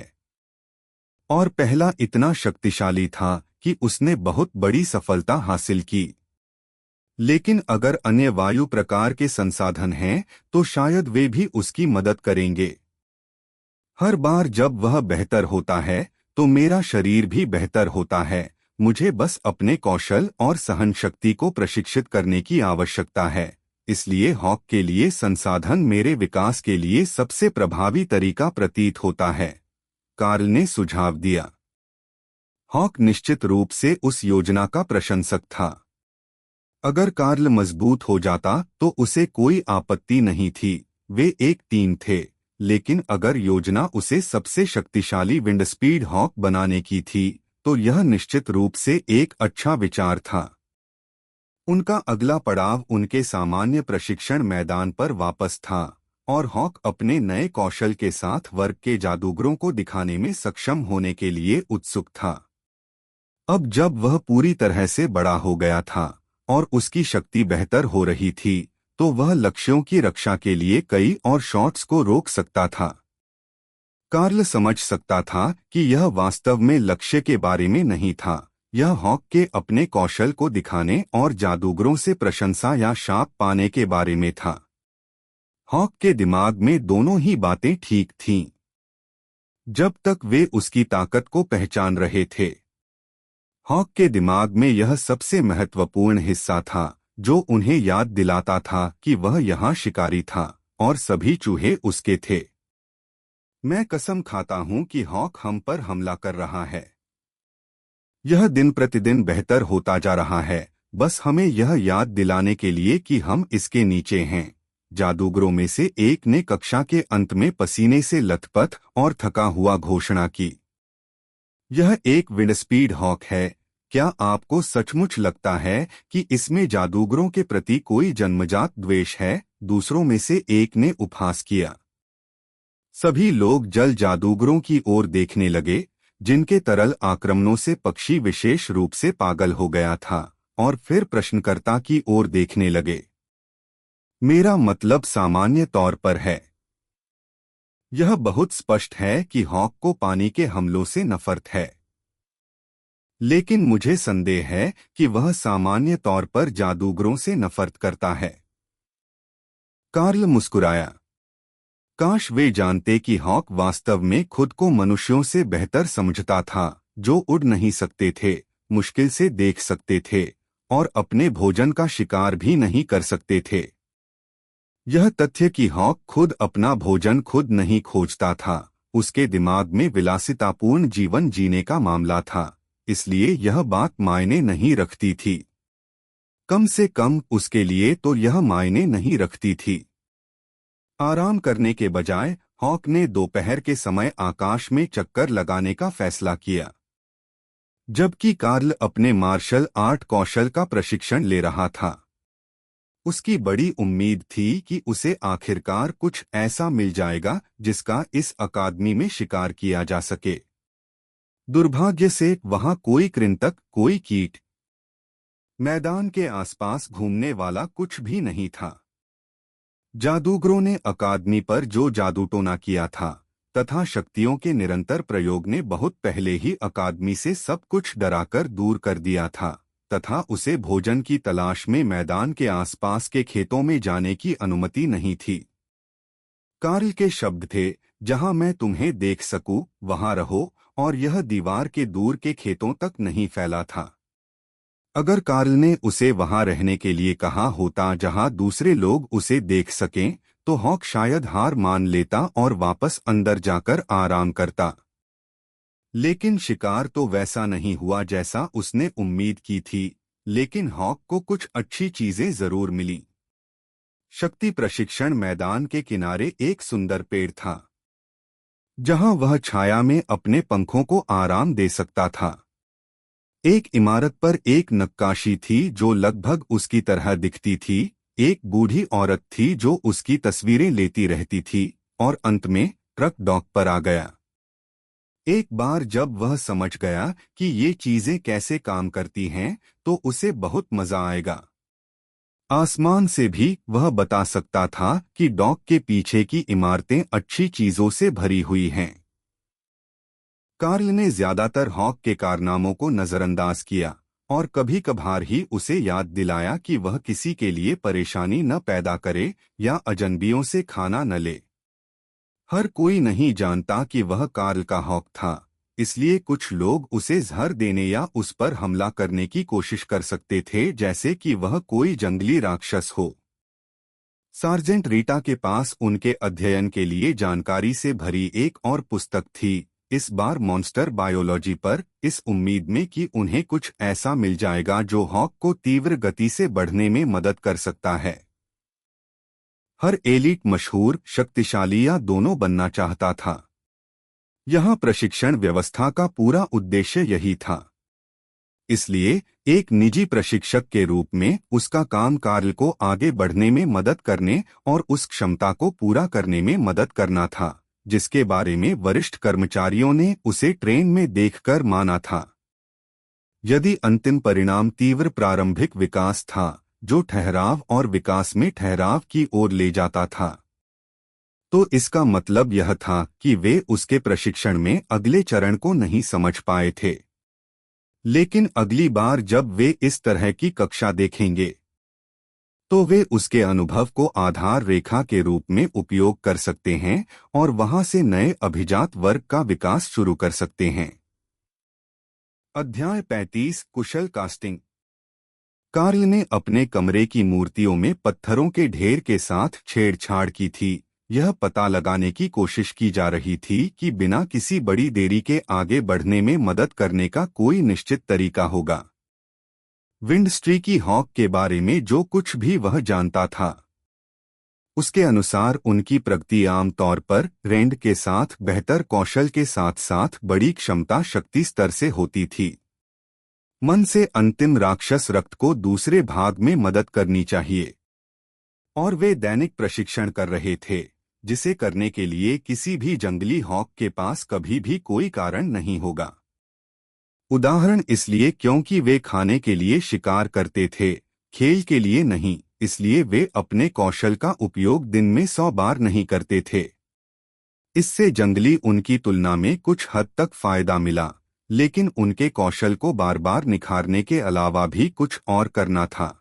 और पहला इतना शक्तिशाली था कि उसने बहुत बड़ी सफलता हासिल की। लेकिन अगर अन्य वायु प्रकार के संसाधन हैं तो शायद वे भी उसकी मदद करेंगे। हर बार जब वह बेहतर होता है तो मेरा शरीर भी बेहतर होता है। मुझे बस अपने कौशल और सहन शक्ति को प्रशिक्षित करने की आवश्यकता है। इसलिए हॉक के लिए संसाधन मेरे विकास के लिए सबसे प्रभावी तरीका प्रतीत होता है, कार्ल ने सुझाव दिया। हॉक निश्चित रूप से उस योजना का प्रशंसक था। अगर कार्ल मजबूत हो जाता तो उसे कोई आपत्ति नहीं थी, वे एक टीम थे। लेकिन अगर योजना उसे सबसे शक्तिशाली विंडस्पीड हॉक बनाने की थी तो यह निश्चित रूप से एक अच्छा विचार था। उनका अगला पड़ाव उनके सामान्य प्रशिक्षण मैदान पर वापस था और हॉक अपने नए कौशल के साथ वर्ग के जादूगरों को दिखाने में सक्षम होने के लिए उत्सुक था। अब जब वह पूरी तरह से बड़ा हो गया था और उसकी शक्ति बेहतर हो रही थी तो वह लक्ष्यों की रक्षा के लिए कई और शॉट्स को रोक सकता था। कार्ल समझ सकता था कि यह वास्तव में लक्ष्य के बारे में नहीं था, यह हॉक के अपने कौशल को दिखाने और जादूगरों से प्रशंसा या शाप पाने के बारे में था। हॉक के दिमाग में दोनों ही बातें ठीक थीं, जब तक वे उसकी ताकत को पहचान रहे थे। हॉक के दिमाग में यह सबसे महत्वपूर्ण हिस्सा था जो उन्हें याद दिलाता था कि वह यहाँ शिकारी था और सभी चूहे उसके थे। मैं कसम खाता हूं कि हॉक हम पर हमला कर रहा है। यह दिन प्रतिदिन बेहतर होता जा रहा है, बस हमें यह याद दिलाने के लिए कि हम इसके नीचे हैं। जादूगरों में से एक ने कक्षा के अंत में पसीने से लथपथ और थका हुआ घोषणा की, यह एक विंडस्पीड हॉक है। क्या आपको सचमुच लगता है कि इसमें जादूगरों के प्रति कोई जन्मजात द्वेष है? दूसरों में से एक ने उपहास किया। सभी लोग जल जादूगरों की ओर देखने लगे, जिनके तरल आक्रमणों से पक्षी विशेष रूप से पागल हो गया था, और फिर प्रश्नकर्ता की ओर देखने लगे। मेरा मतलब सामान्य तौर पर है। यह बहुत स्पष्ट है कि हॉक को पानी के हमलों से नफरत है। लेकिन मुझे संदेह है कि वह सामान्य तौर पर जादूगरों से नफरत करता है। कार्ल मुस्कुराया। काश वे जानते कि हॉक वास्तव में खुद को मनुष्यों से बेहतर समझता था, जो उड़ नहीं सकते थे, मुश्किल से देख सकते थे और अपने भोजन का शिकार भी नहीं कर सकते थे। यह तथ्य कि हॉक खुद अपना भोजन खुद नहीं खोजता था, उसके दिमाग में विलासितापूर्ण जीवन जीने का मामला था, इसलिए यह बात मायने नहीं रखती थी। कम से कम उसके लिए तो यह मायने नहीं रखती थी। आराम करने के बजाय हॉक ने दोपहर के समय आकाश में चक्कर लगाने का फैसला किया। जबकि कार्ल अपने मार्शल आर्ट कौशल का प्रशिक्षण ले रहा था, उसकी बड़ी उम्मीद थी कि उसे आखिरकार कुछ ऐसा मिल जाएगा जिसका इस अकादमी में शिकार किया जा सके। दुर्भाग्य से वहां कोई कृंतक, कोई कीट, मैदान के आसपास घूमने वाला कुछ भी नहीं था। जादूगरों ने अकादमी पर जो जादूटोना किया था तथा शक्तियों के निरंतर प्रयोग ने बहुत पहले ही अकादमी से सब कुछ डराकर दूर कर दिया था तथा उसे भोजन की तलाश में मैदान के आसपास के खेतों में जाने की अनुमति नहीं थी। कार्ल के शब्द थे, जहां मैं तुम्हें देख सकूं, वहां रहो, और यह दीवार के दूर के खेतों तक नहीं फैला था। अगर कार्ल ने उसे वहां रहने के लिए कहा होता जहां दूसरे लोग उसे देख सकें, तो हॉक शायद हार मान लेता और वापस अंदर जाकर आराम करता। लेकिन शिकार तो वैसा नहीं हुआ जैसा उसने उम्मीद की थी, लेकिन हॉक को कुछ अच्छी चीजें जरूर मिली। शक्ति प्रशिक्षण मैदान के किनारे एक सुंदर पेड़ था, जहां वह छाया में अपने पंखों को आराम दे सकता था। एक इमारत पर एक नक्काशी थी जो लगभग उसकी तरह दिखती थी। एक बूढ़ी औरत थी जो उसकी तस्वीरें लेती रहती थी, और अंत में ट्रक डॉक पर आ गया। एक बार जब वह समझ गया कि ये चीजें कैसे काम करती हैं, तो उसे बहुत मजा आएगा। आसमान से भी वह बता सकता था कि डॉक के पीछे की इमारतें अच्छी चीजों से भरी हुई हैं। कार्ल ने ज्यादातर हॉक के कारनामों को नजरअंदाज किया और कभी कभार ही उसे याद दिलाया कि वह किसी के लिए परेशानी न पैदा करे या अजनबियों से खाना न ले। हर कोई नहीं जानता कि वह कार्ल का हॉक था, इसलिए कुछ लोग उसे जहर देने या उस पर हमला करने की कोशिश कर सकते थे, जैसे कि वह कोई जंगली राक्षस हो। सार्जेंट रीटा के पास उनके अध्ययन के लिए जानकारी से भरी एक और पुस्तक थी, इस बार मॉन्स्टर बायोलॉजी पर, इस उम्मीद में कि उन्हें कुछ ऐसा मिल जाएगा जो हॉक को तीव्र गति से बढ़ने में मदद कर सकता है। हर एलीट मशहूर, शक्तिशाली या दोनों बनना चाहता था। यहाँ प्रशिक्षण व्यवस्था का पूरा उद्देश्य यही था। इसलिए एक निजी प्रशिक्षक के रूप में उसका काम कार्ल को आगे बढ़ने में मदद करने और उस क्षमता को पूरा करने में मदद करना था जिसके बारे में वरिष्ठ कर्मचारियों ने उसे ट्रेन में देखकर माना था। यदि अंतिम परिणाम तीव्र प्रारंभिक विकास था जो ठहराव और विकास में ठहराव की ओर ले जाता था, तो इसका मतलब यह था कि वे उसके प्रशिक्षण में अगले चरण को नहीं समझ पाए थे। लेकिन अगली बार जब वे इस तरह की कक्षा देखेंगे, तो वे उसके अनुभव को आधार रेखा के रूप में उपयोग कर सकते हैं और वहां से नए अभिजात वर्ग का विकास शुरू कर सकते हैं। अध्याय 35 कुशल कास्टिंग। कार्ल ने अपने कमरे की मूर्तियों में पत्थरों के ढेर के साथ छेड़छाड़ की थी। यह पता लगाने की कोशिश की जा रही थी कि बिना किसी बड़ी देरी के आगे बढ़ने में मदद करने का कोई निश्चित तरीका होगा। विंडस्ट्रीकी हॉक के बारे में जो कुछ भी वह जानता था, उसके अनुसार उनकी प्रगति आमतौर पर रेंड के साथ बेहतर कौशल के साथ साथ बड़ी क्षमता शक्ति स्तर से होती थी। मन से अंतिम राक्षस रक्त को दूसरे भाग में मदद करनी चाहिए, और वे दैनिक प्रशिक्षण कर रहे थे, जिसे करने के लिए किसी भी जंगली हॉक के पास कभी भी कोई कारण नहीं होगा। उदाहरण इसलिए क्योंकि वे खाने के लिए शिकार करते थे, खेल के लिए नहीं, इसलिए वे अपने कौशल का उपयोग दिन में 100 बार नहीं करते थे। इससे जंगली उनकी तुलना में कुछ हद तक फायदा मिला, लेकिन उनके कौशल को बार बार निखारने के अलावा भी कुछ और करना था।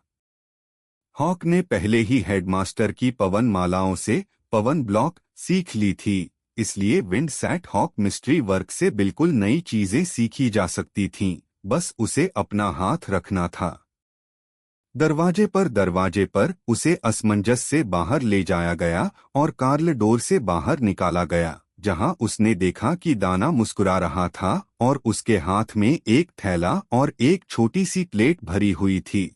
हॉक ने पहले ही हेडमास्टर की पवन मालाओं से पवन ब्लॉक सीख ली थी, इसलिए wind sat hawk mystery work से बिल्कुल नई चीजें सीखी जा सकती थीं, बस उसे अपना हाथ रखना था। दरवाजे पर उसे असमंजस से बाहर ले जाया गया और कार्ल डोर से बाहर निकाला गया, जहां उसने देखा कि दाना मुस्कुरा रहा था और उसके हाथ में एक थैला और एक छोटी सी प्लेट भरी हुई थी।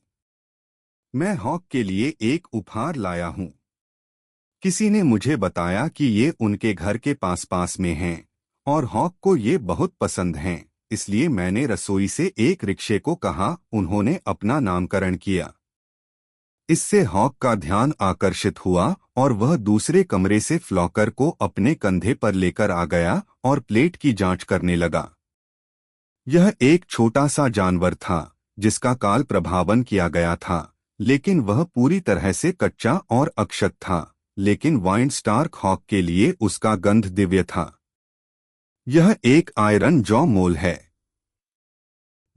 मैं हॉक के लिए एक उपहार लाया हूँ। किसी ने मुझे बताया कि ये उनके घर के पास पास में हैं और हॉक को ये बहुत पसंद हैं, इसलिए मैंने रसोई से एक रिक्शे को कहा। उन्होंने अपना नामकरण किया। इससे हॉक का ध्यान आकर्षित हुआ और वह दूसरे कमरे से फ्लॉकर को अपने कंधे पर लेकर आ गया और प्लेट की जांच करने लगा। यह एक छोटा सा जानवर था जिसका काल प्रभावन किया गया था, लेकिन वह पूरी तरह से कच्चा और अक्षत था, लेकिन वाइंड स्टार्क हॉक के लिए उसका गंध दिव्य था। यह एक आयरन जॉ मोल है।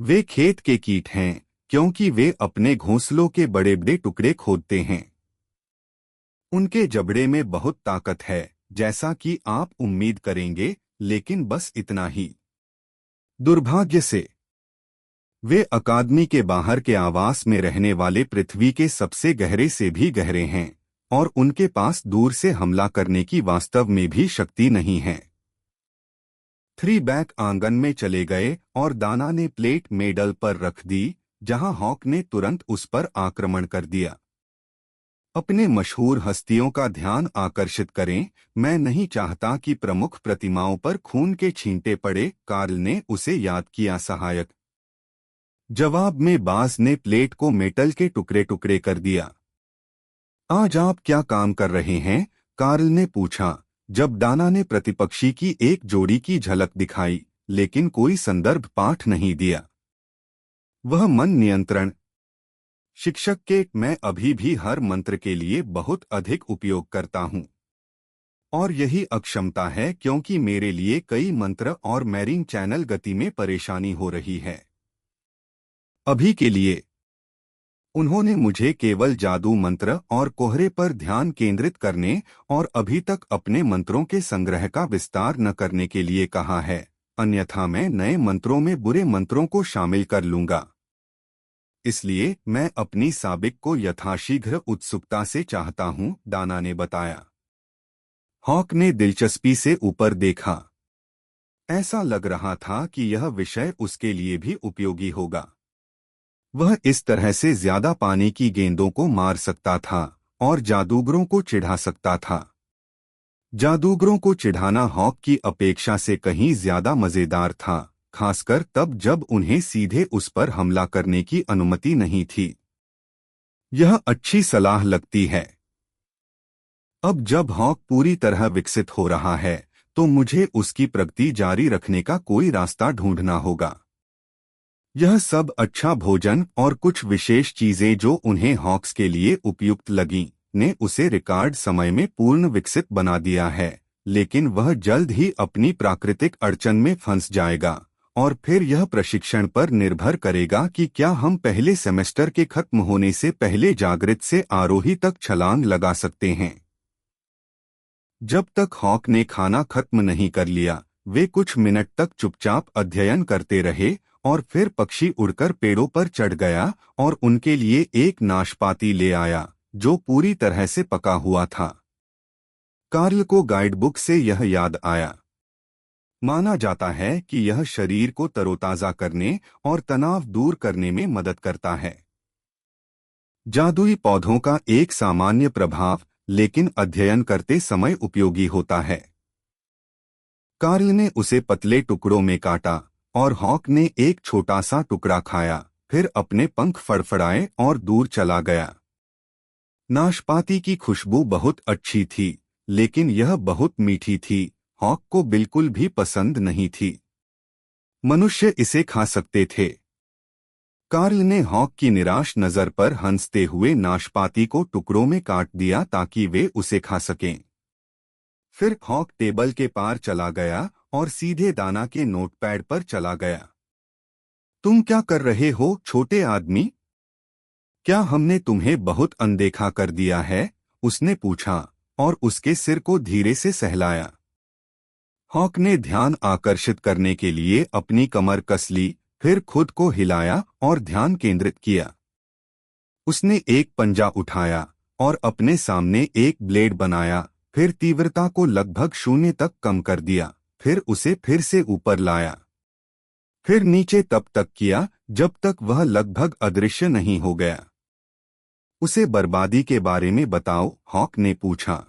वे खेत के कीट हैं क्योंकि वे अपने घोंसलों के बड़े बड़े टुकड़े खोदते हैं। उनके जबड़े में बहुत ताकत है, जैसा कि आप उम्मीद करेंगे, लेकिन बस इतना ही। दुर्भाग्य से वे अकादमी के बाहर के आवास में रहने वाले पृथ्वी के सबसे गहरे से भी गहरे हैं और उनके पास दूर से हमला करने की वास्तव में भी शक्ति नहीं है। थ्री बैक आंगन में चले गए और दाना ने प्लेट मेडल पर रख दी, जहां हॉक ने तुरंत उस पर आक्रमण कर दिया। अपने मशहूर हस्तियों का ध्यान आकर्षित करें। मैं नहीं चाहता कि प्रमुख प्रतिमाओं पर खून के छींटे पड़े, कार्ल ने उसे याद किया। सहायक जवाब में बाज ने प्लेट को मेटल के टुकड़े टुकड़े कर दिया। आज आप क्या काम कर रहे हैं? कार्ल ने पूछा, जब दाना ने प्रतिपक्षी की एक जोड़ी की झलक दिखाई, लेकिन कोई संदर्भ पाठ नहीं दिया। वह मन नियंत्रण शिक्षक के मैं अभी भी हर मंत्र के लिए बहुत अधिक उपयोग करता हूं, और यही अक्षमता है क्योंकि मेरे लिए कई मंत्र और मैरिंग चैनल गति में परेशानी हो रही है। अभी के लिए उन्होंने मुझे केवल जादू मंत्र और कोहरे पर ध्यान केंद्रित करने और अभी तक अपने मंत्रों के संग्रह का विस्तार न करने के लिए कहा है, अन्यथा मैं नए मंत्रों में बुरे मंत्रों को शामिल कर लूंगा। इसलिए मैं अपनी साबिक को यथाशीघ्र उत्सुकता से चाहता हूं, दाना ने बताया। हॉक ने दिलचस्पी से ऊपर देखा। ऐसा लग रहा था कि यह विषय उसके लिए भी उपयोगी होगा। वह इस तरह से ज्यादा पानी की गेंदों को मार सकता था और जादूगरों को चिढ़ा सकता था। जादूगरों को चिढ़ाना हॉक की अपेक्षा से कहीं ज्यादा मजेदार था, खासकर तब जब उन्हें सीधे उस पर हमला करने की अनुमति नहीं थी। यह अच्छी सलाह लगती है। अब जब हॉक पूरी तरह विकसित हो रहा है, तो मुझे उसकी प्रगति जारी रखने का कोई रास्ता ढूंढना होगा। यह सब अच्छा भोजन और कुछ विशेष चीजें जो उन्हें हॉक्स के लिए उपयुक्त लगीं, ने उसे रिकॉर्ड समय में पूर्ण विकसित बना दिया है, लेकिन वह जल्द ही अपनी प्राकृतिक अड़चन में फंस जाएगा और फिर यह प्रशिक्षण पर निर्भर करेगा कि क्या हम पहले सेमेस्टर के खत्म होने से पहले जागृत से आरोही तक छलांग लगा सकते हैं। जब तक हॉक ने खाना खत्म नहीं कर लिया, वे कुछ मिनट तक चुपचाप अध्ययन करते रहे और फिर पक्षी उड़कर पेड़ों पर चढ़ गया और उनके लिए एक नाशपाती ले आया जो पूरी तरह से पका हुआ था। कार्ल को गाइडबुक से यह याद आया। माना जाता है कि यह शरीर को तरोताजा करने और तनाव दूर करने में मदद करता है। जादुई पौधों का एक सामान्य प्रभाव, लेकिन अध्ययन करते समय उपयोगी होता है। कार्ल ने उसे पतले टुकड़ों में काटा और हॉक ने एक छोटा सा टुकड़ा खाया, फिर अपने पंख फड़फड़ाए और दूर चला गया। नाशपाती की खुशबू बहुत अच्छी थी, लेकिन यह बहुत मीठी थी। हॉक को बिल्कुल भी पसंद नहीं थी। मनुष्य इसे खा सकते थे। कार्ल ने हॉक की निराश नजर पर हंसते हुए नाशपाती को टुकड़ों में काट दिया ताकि वे उसे खा सकें। फिर हॉक टेबल के पार चला गया और सीधे दाना के नोटपैड पर चला गया। तुम क्या कर रहे हो छोटे आदमी? क्या हमने तुम्हें बहुत अनदेखा कर दिया है? उसने पूछा और उसके सिर को धीरे से सहलाया। हॉक ने ध्यान आकर्षित करने के लिए अपनी कमर कस ली, फिर खुद को हिलाया और ध्यान केंद्रित किया। उसने एक पंजा उठाया और अपने सामने एक ब्लेड बनाया, फिर तीव्रता को लगभग 0 तक कम कर दिया, फिर उसे फिर से ऊपर लाया, फिर नीचे तब तक किया जब तक वह लगभग अदृश्य नहीं हो गया। उसे बर्बादी के बारे में बताओ, हॉक ने पूछा।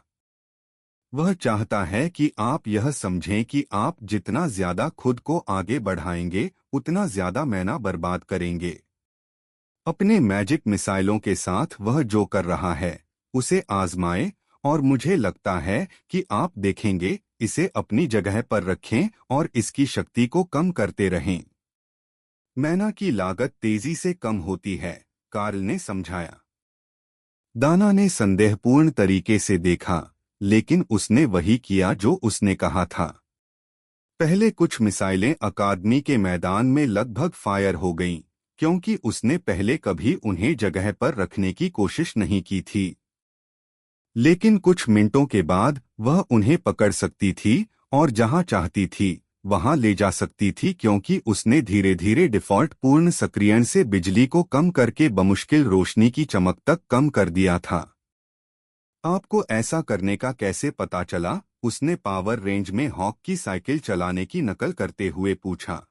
वह चाहता है कि आप यह समझें कि आप जितना ज्यादा खुद को आगे बढ़ाएंगे उतना ज्यादा मैना बर्बाद करेंगे। अपने मैजिक मिसाइलों के साथ वह जो कर रहा है उसे आजमाएं और मुझे लगता है कि आप देखेंगे। इसे अपनी जगह पर रखें और इसकी शक्ति को कम करते रहें। मैना की लागत तेजी से कम होती है, कार्ल ने समझाया। दाना ने संदेहपूर्ण तरीके से देखा, लेकिन उसने वही किया जो उसने कहा था। पहले कुछ मिसाइलें अकादमी के मैदान में लगभग फायर हो गईं, क्योंकि उसने पहले कभी उन्हें जगह पर रखने की कोशिश नहीं की थी। लेकिन कुछ मिनटों के बाद वह उन्हें पकड़ सकती थी और जहां चाहती थी वहां ले जा सकती थी, क्योंकि उसने धीरे धीरे डिफ़ॉल्ट पूर्ण सक्रियण से बिजली को कम करके बमुश्किल रोशनी की चमक तक कम कर दिया था। आपको ऐसा करने का कैसे पता चला? उसने पावर रेंज में हॉक की साइकिल चलाने की नकल करते हुए पूछा।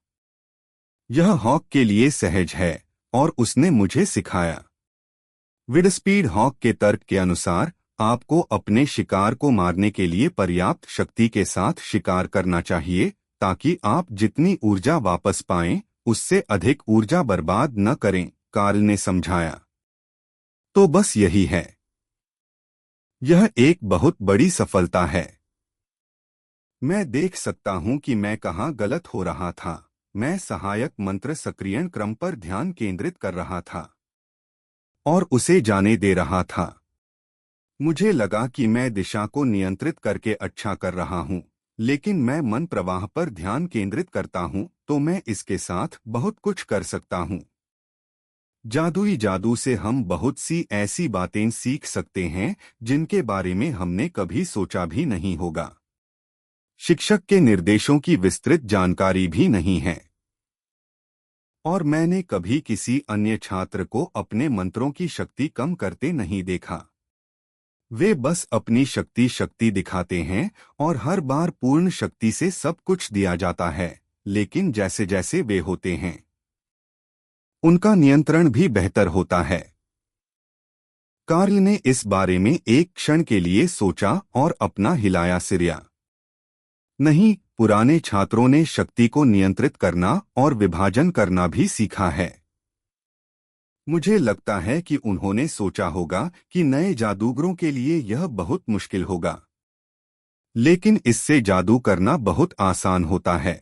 यह हॉक के लिए सहज है और उसने मुझे सिखाया। विडस्पीड हॉक के तर्क के अनुसार आपको अपने शिकार को मारने के लिए पर्याप्त शक्ति के साथ शिकार करना चाहिए, ताकि आप जितनी ऊर्जा वापस पाएं उससे अधिक ऊर्जा बर्बाद न करें, कार्ल ने समझाया। तो बस यही है। यह एक बहुत बड़ी सफलता है। मैं देख सकता हूं कि मैं कहां गलत हो रहा था। मैं सहायक मंत्र सक्रियण क्रम पर ध्यान केंद्रित कर रहा था और उसे जाने दे रहा था। मुझे लगा कि मैं दिशा को नियंत्रित करके अच्छा कर रहा हूं, लेकिन मैं मन प्रवाह पर ध्यान केंद्रित करता हूं तो मैं इसके साथ बहुत कुछ कर सकता हूं। जादुई जादू से हम बहुत सी ऐसी बातें सीख सकते हैं जिनके बारे में हमने कभी सोचा भी नहीं होगा। शिक्षक के निर्देशों की विस्तृत जानकारी भी नहीं है और मैंने कभी किसी अन्य छात्र को अपने मंत्रों की शक्ति कम करते नहीं देखा। वे बस अपनी शक्ति दिखाते हैं और हर बार पूर्ण शक्ति से सब कुछ दिया जाता है, लेकिन जैसे जैसे वे होते हैं उनका नियंत्रण भी बेहतर होता है। कार्ल ने इस बारे में एक क्षण के लिए सोचा और अपना हिलाया सिरिया। नहीं, पुराने छात्रों ने शक्ति को नियंत्रित करना और विभाजन करना भी सीखा है। मुझे लगता है कि उन्होंने सोचा होगा कि नए जादूगरों के लिए यह बहुत मुश्किल होगा, लेकिन इससे जादू करना बहुत आसान होता है।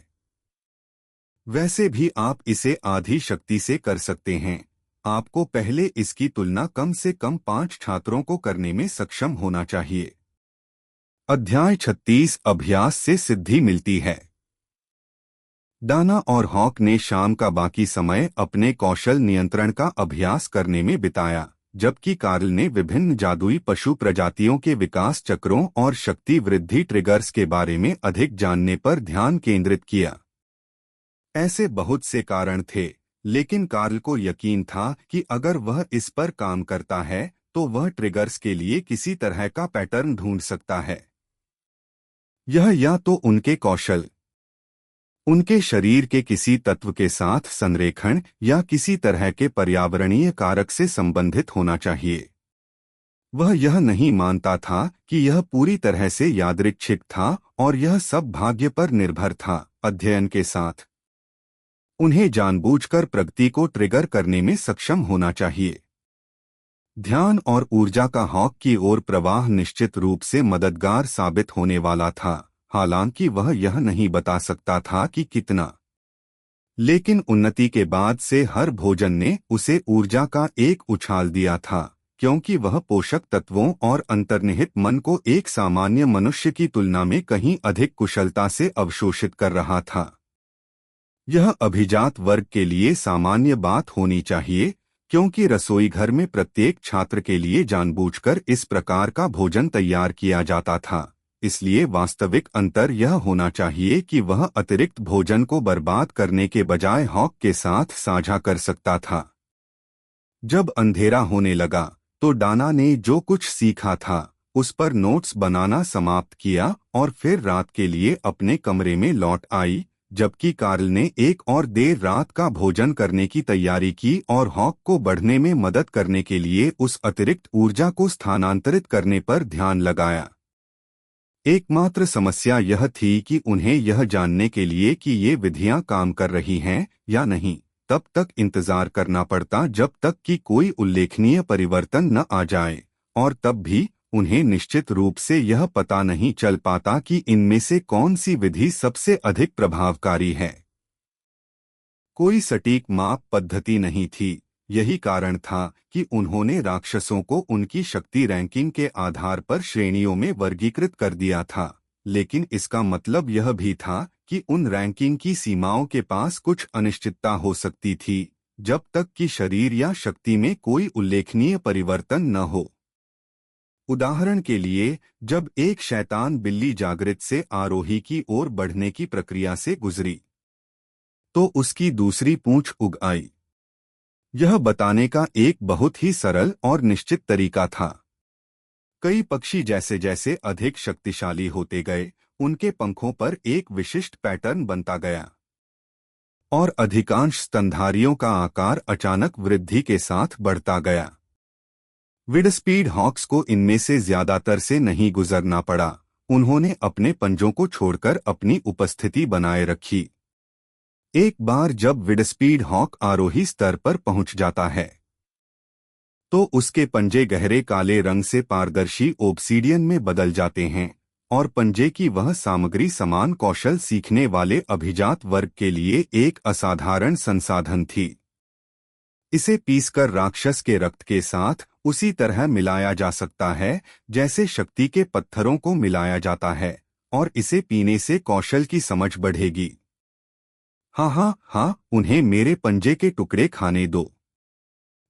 वैसे भी आप इसे आधी शक्ति से कर सकते हैं। आपको पहले इसकी तुलना कम से कम 5 छात्रों को करने में सक्षम होना चाहिए। अध्याय 36 अभ्यास से सिद्धि मिलती है। दाना और हॉक ने शाम का बाकी समय अपने कौशल नियंत्रण का अभ्यास करने में बिताया, जबकि कार्ल ने विभिन्न जादुई पशु प्रजातियों के विकास चक्रों और शक्ति वृद्धि ट्रिगर्स के बारे में अधिक जानने पर ध्यान केंद्रित किया। ऐसे बहुत से कारण थे, लेकिन कार्ल को यकीन था कि अगर वह इस पर काम करता है तो वह ट्रिगर्स के लिए किसी तरह का पैटर्न ढूंढ सकता है। यह या तो उनके कौशल, उनके शरीर के किसी तत्व के साथ संरेखण या किसी तरह के पर्यावरणीय कारक से संबंधित होना चाहिए। वह यह नहीं मानता था कि यह पूरी तरह से यादृच्छिक था और यह सब भाग्य पर निर्भर था। अध्ययन के साथ उन्हें जानबूझकर प्रगति को ट्रिगर करने में सक्षम होना चाहिए। ध्यान और ऊर्जा का हॉक की ओर प्रवाह निश्चित रूप से मददगार साबित होने वाला था, हालांकि वह यह नहीं बता सकता था कि कितना। लेकिन उन्नति के बाद से हर भोजन ने उसे ऊर्जा का एक उछाल दिया था, क्योंकि वह पोषक तत्वों और अंतर्निहित मन को एक सामान्य मनुष्य की तुलना में कहीं अधिक कुशलता से अवशोषित कर रहा था। यह अभिजात वर्ग के लिए सामान्य बात होनी चाहिए, क्योंकि रसोई घर में प्रत्येक छात्र के लिए जानबूझकर इस प्रकार का भोजन तैयार किया जाता था। इसलिए वास्तविक अंतर यह होना चाहिए कि वह अतिरिक्त भोजन को बर्बाद करने के बजाय हॉक के साथ साझा कर सकता था। जब अंधेरा होने लगा तो डाना ने जो कुछ सीखा था उस पर नोट्स बनाना समाप्त किया और फिर रात के लिए अपने कमरे में लौट आई, जबकि कार्ल ने एक और देर रात का भोजन करने की तैयारी की और हॉक को बढ़ने में मदद करने के लिए उस अतिरिक्त ऊर्जा को स्थानांतरित करने पर ध्यान लगाया। एकमात्र समस्या यह थी कि उन्हें यह जानने के लिए कि ये विधियां काम कर रही हैं या नहीं, तब तक इंतजार करना पड़ता जब तक कि कोई उल्लेखनीय परिवर्तन न आ जाए, और तब भी उन्हें निश्चित रूप से यह पता नहीं चल पाता कि इनमें से कौन सी विधि सबसे अधिक प्रभावकारी है। कोई सटीक माप पद्धति नहीं थी। यही कारण था कि उन्होंने राक्षसों को उनकी शक्ति रैंकिंग के आधार पर श्रेणियों में वर्गीकृत कर दिया था, लेकिन इसका मतलब यह भी था कि उन रैंकिंग की सीमाओं के पास कुछ अनिश्चितता हो सकती थी, जब तक कि शरीर या शक्ति में कोई उल्लेखनीय परिवर्तन न हो। उदाहरण के लिए, जब एक शैतान बिल्ली जागृत से आरोही की ओर बढ़ने की प्रक्रिया से गुजरी, तो उसकी दूसरी पूंछ उग आई। यह बताने का एक बहुत ही सरल और निश्चित तरीका था। कई पक्षी जैसे जैसे अधिक शक्तिशाली होते गए, उनके पंखों पर एक विशिष्ट पैटर्न बनता गया, और अधिकांश स्तनधारियों का आकार अचानक वृद्धि के साथ बढ़ता गया। विडस्पीड हॉक्स को इनमें से ज्यादातर से नहीं गुजरना पड़ा। उन्होंने अपने पंजों को छोड़कर अपनी उपस्थिति बनाए रखी। एक बार जब विडस्पीड हॉक आरोही स्तर पर पहुंच जाता है, तो उसके पंजे गहरे काले रंग से पारदर्शी ओब्सीडियन में बदल जाते हैं, और पंजे की वह सामग्री समान कौशल सीखने वाले अभिजात वर्ग के लिए एक असाधारण संसाधन थी। इसे पीसकर राक्षस के रक्त के साथ उसी तरह मिलाया जा सकता है जैसे शक्ति के पत्थरों को मिलाया जाता है, और इसे पीने से कौशल की समझ बढ़ेगी। हाँ, उन्हें मेरे पंजे के टुकड़े खाने दो।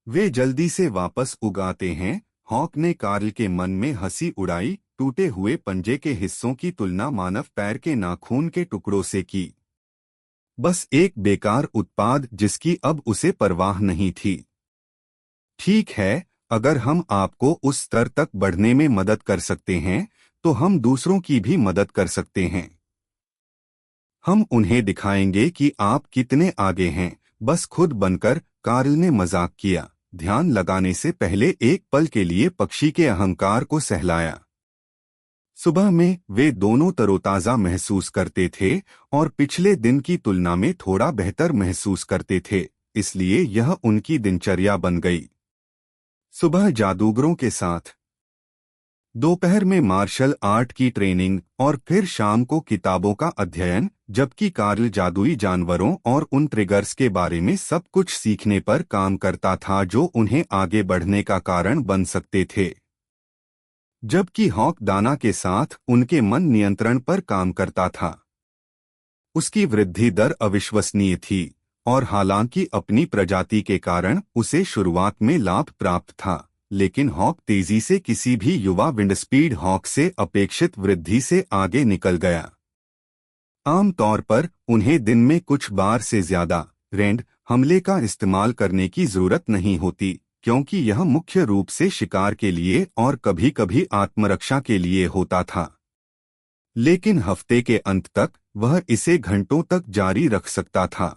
वे जल्दी से वापस उगाते हैं। हॉक ने कार्ल के मन में हंसी उड़ाई। टूटे हुए पंजे के हिस्सों की तुलना मानव पैर के नाखून के टुकड़ों से की। बस एक बेकार उत्पाद जिसकी अब उसे परवाह नहीं थी। ठीक है, अगर हम आपको उस स्तर तक बढ़ने में मदद कर सकते हैं, तो हम दूसरों की भी मदद कर सकते हैं। हम उन्हें दिखाएंगे कि आप कितने आगे हैं, बस खुद बनकर। कार्ल ने मजाक किया, ध्यान लगाने से पहले एक पल के लिए पक्षी के अहंकार को सहलाया। सुबह में वे दोनों तरोताजा महसूस करते थे और पिछले दिन की तुलना में थोड़ा बेहतर महसूस करते थे, इसलिए यह उनकी दिनचर्या बन गई। सुबह जादूगरों के साथ, दोपहर में मार्शल आर्ट की ट्रेनिंग, और फिर शाम को किताबों का अध्ययन, जबकि कार्ल जादुई जानवरों और उन ट्रिगर्स के बारे में सब कुछ सीखने पर काम करता था जो उन्हें आगे बढ़ने का कारण बन सकते थे। जबकि हॉक दाना के साथ उनके मन नियंत्रण पर काम करता था। उसकी वृद्धि दर अविश्वसनीय थी, और हालांकि अपनी प्रजाति के कारण उसे शुरुआत में लाभ प्राप्त था, लेकिन हॉक तेजी से किसी भी युवा विंडस्पीड हॉक से अपेक्षित वृद्धि से आगे निकल गया। आमतौर पर उन्हें दिन में कुछ बार से ज्यादा रेंड हमले का इस्तेमाल करने की जरूरत नहीं होती, क्योंकि यह मुख्य रूप से शिकार के लिए और कभी-कभी आत्मरक्षा के लिए होता था। लेकिन हफ्ते के अंत तक वह इसे घंटों तक जारी रख सकता था।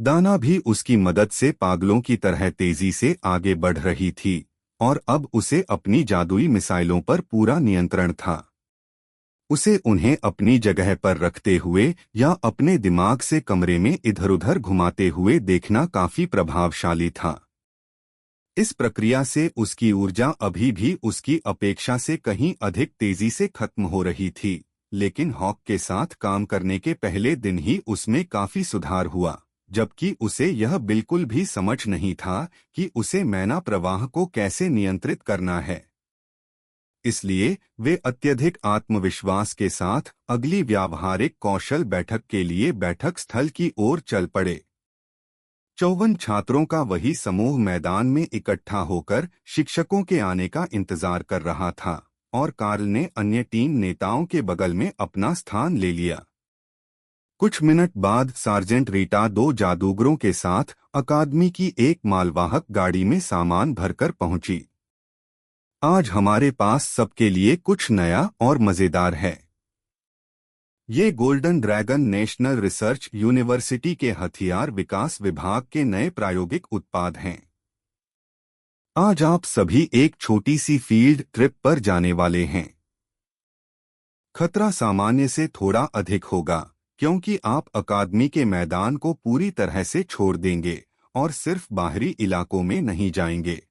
दाना भी उसकी मदद से पागलों की तरह तेजी से आगे बढ़ रही थी, और अब उसे अपनी जादुई मिसाइलों पर पूरा नियंत्रण था। उसे उन्हें अपनी जगह पर रखते हुए या अपने दिमाग से कमरे में इधर-उधर घुमाते हुए देखना काफी प्रभावशाली था। इस प्रक्रिया से उसकी ऊर्जा अभी भी उसकी अपेक्षा से कहीं अधिक तेजी से खत्म हो रही थी, लेकिन हॉक के साथ काम करने के पहले दिन ही उसमें काफी सुधार हुआ। जबकि उसे यह बिल्कुल भी समझ नहीं था कि उसे मैना प्रवाह को कैसे नियंत्रित करना है। इसलिए वे अत्यधिक आत्मविश्वास के साथ अगली व्यावहारिक कौशल बैठक के लिए बैठक स्थल की ओर चल पड़े। 54 छात्रों का वही समूह मैदान में इकट्ठा होकर शिक्षकों के आने का इंतजार कर रहा था और कार्ल ने अन्य टीम नेताओं के बगल में अपना स्थान ले लिया। कुछ मिनट बाद सार्जेंट रीटा 2 जादूगरों के साथ अकादमी की एक मालवाहक गाड़ी में सामान भरकर पहुंची। आज हमारे पास सबके लिए कुछ नया और मजेदार है। ये golden dragon national research university के हथियार विकास विभाग के नए प्रायोगिक उत्पाद हैं। आज आप सभी एक छोटी सी फील्ड ट्रिप पर जाने वाले हैं। खतरा सामान्य से थोड़ा अधिक होगा क्योंकि आप अकादमी के मैदान को पूरी तरह से छोड़ देंगे और सिर्फ बाहरी इलाकों में नहीं जाएंगे।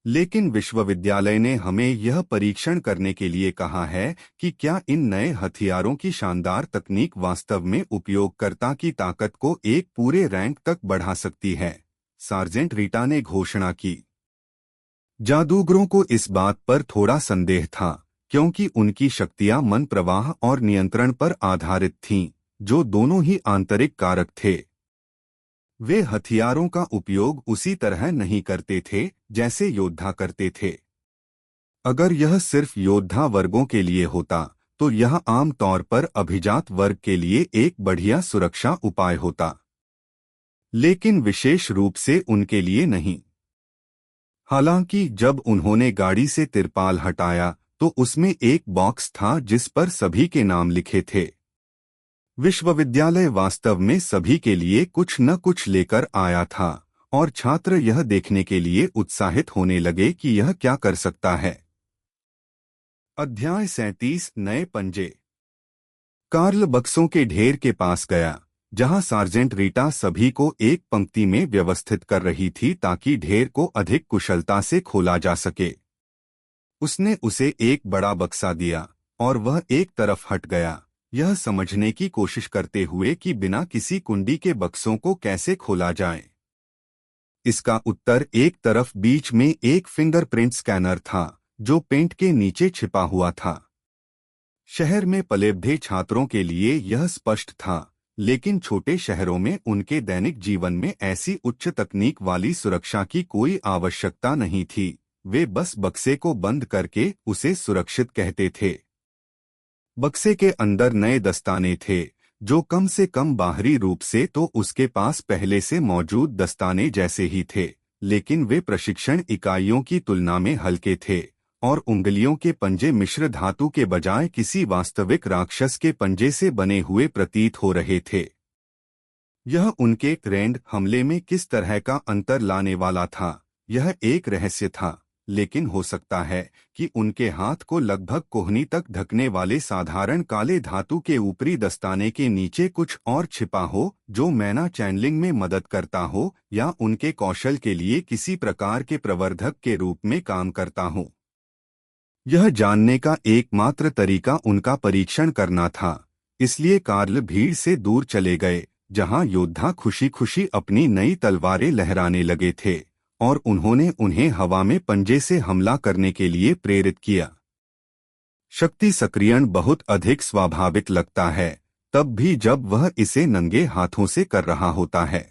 लेकिन विश्वविद्यालय ने हमें यह परीक्षण करने के लिए कहा है कि क्या इन नए हथियारों की शानदार तकनीक वास्तव में उपयोगकर्ता की ताकत को एक पूरे रैंक तक बढ़ा सकती है, सार्जेंट रीटा ने घोषणा की। जादूगरों को इस बात पर थोड़ा संदेह था क्योंकि उनकी शक्तियां मन प्रवाह और नियंत्रण पर आधारित थीं, जो दोनों ही आंतरिक कारक थे। वे हथियारों का उपयोग उसी तरह नहीं करते थे जैसे योद्धा करते थे। अगर यह सिर्फ योद्धा वर्गों के लिए होता तो यह आम तौर पर अभिजात वर्ग के लिए एक बढ़िया सुरक्षा उपाय होता, लेकिन विशेष रूप से उनके लिए नहीं। हालांकि जब उन्होंने गाड़ी से तिरपाल हटाया तो उसमें एक बॉक्स था जिस पर सभी के नाम लिखे थे। विश्वविद्यालय वास्तव में सभी के लिए कुछ न कुछ लेकर आया था और छात्र यह देखने के लिए उत्साहित होने लगे कि यह क्या कर सकता है। अध्याय 37 नए पंजे। कार्ल बक्सों के ढेर के पास गया जहां सार्जेंट रीटा सभी को एक पंक्ति में व्यवस्थित कर रही थी ताकि ढेर को अधिक कुशलता से खोला जा सके। उसने उसे एक बड़ा बक्सा दिया और वह एक तरफ हट गया, यह समझने की कोशिश करते हुए कि बिना किसी कुंडी के बक्सों को कैसे खोला जाए। इसका उत्तर एक तरफ बीच में एक फिंगरप्रिंट स्कैनर था जो पेंट के नीचे छिपा हुआ था। शहर में पले-बढ़े छात्रों के लिए यह स्पष्ट था, लेकिन छोटे शहरों में उनके दैनिक जीवन में ऐसी उच्च तकनीक वाली सुरक्षा की कोई आवश्यकता नहीं थी। वे बस बक्से को बंद करके उसे सुरक्षित कहते थे। बक्से के अंदर नए दस्ताने थे जो कम से कम बाहरी रूप से तो उसके पास पहले से मौजूद दस्ताने जैसे ही थे, लेकिन वे प्रशिक्षण इकाइयों की तुलना में हल्के थे और उंगलियों के पंजे मिश्र धातु के बजाय किसी वास्तविक राक्षस के पंजे से बने हुए प्रतीत हो रहे थे। यह उनके रैंड हमले में किस तरह का अंतर लाने वाला था, यह एक रहस्य था, लेकिन हो सकता है कि उनके हाथ को लगभग कोहनी तक ढकने वाले साधारण काले धातु के ऊपरी दस्ताने के नीचे कुछ और छिपा हो जो मैना चैनलिंग में मदद करता हो या उनके कौशल के लिए किसी प्रकार के प्रवर्धक के रूप में काम करता हो। यह जानने का एकमात्र तरीका उनका परीक्षण करना था, इसलिए कार्ल भीड़ से दूर चले गए जहां योद्धा खुशी खुशी अपनी नई तलवारें लहराने लगे थे और उन्होंने उन्हें हवा में पंजे से हमला करने के लिए प्रेरित किया। शक्ति सक्रियण बहुत अधिक स्वाभाविक लगता है, तब भी जब वह इसे नंगे हाथों से कर रहा होता है।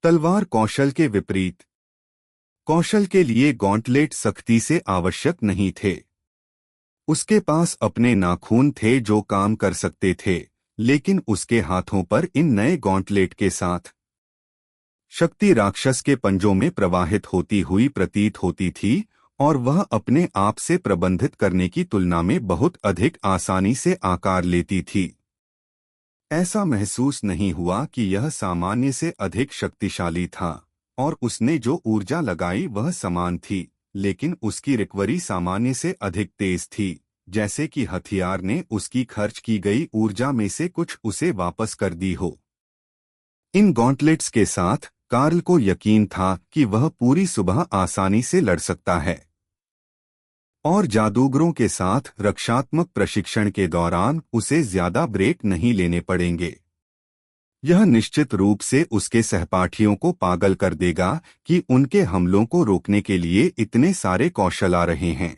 तलवार कौशल के विपरीत। कौशल के लिए गॉन्टलेट सख्ती से आवश्यक नहीं थे। उसके पास अपने नाखून थे जो काम कर सकते थे, लेकिन उसके हाथों पर इन नए गॉन्टलेट के साथ शक्ति राक्षस के पंजों में प्रवाहित होती हुई प्रतीत होती थी और वह अपने आप से प्रबंधित करने की तुलना में बहुत अधिक आसानी से आकार लेती थी। ऐसा महसूस नहीं हुआ कि यह सामान्य से अधिक शक्तिशाली था और उसने जो ऊर्जा लगाई वह समान थी, लेकिन उसकी रिकवरी सामान्य से अधिक तेज थी, जैसे कि हथियार ने उसकी खर्च की गई ऊर्जा में से कुछ उसे वापस कर दी हो। इन गॉन्टलेट्स के साथ कार्ल को यकीन था कि वह पूरी सुबह आसानी से लड़ सकता है और जादूगरों के साथ रक्षात्मक प्रशिक्षण के दौरान उसे ज्यादा ब्रेक नहीं लेने पड़ेंगे। यह निश्चित रूप से उसके सहपाठियों को पागल कर देगा कि उनके हमलों को रोकने के लिए इतने सारे कौशल आ रहे हैं।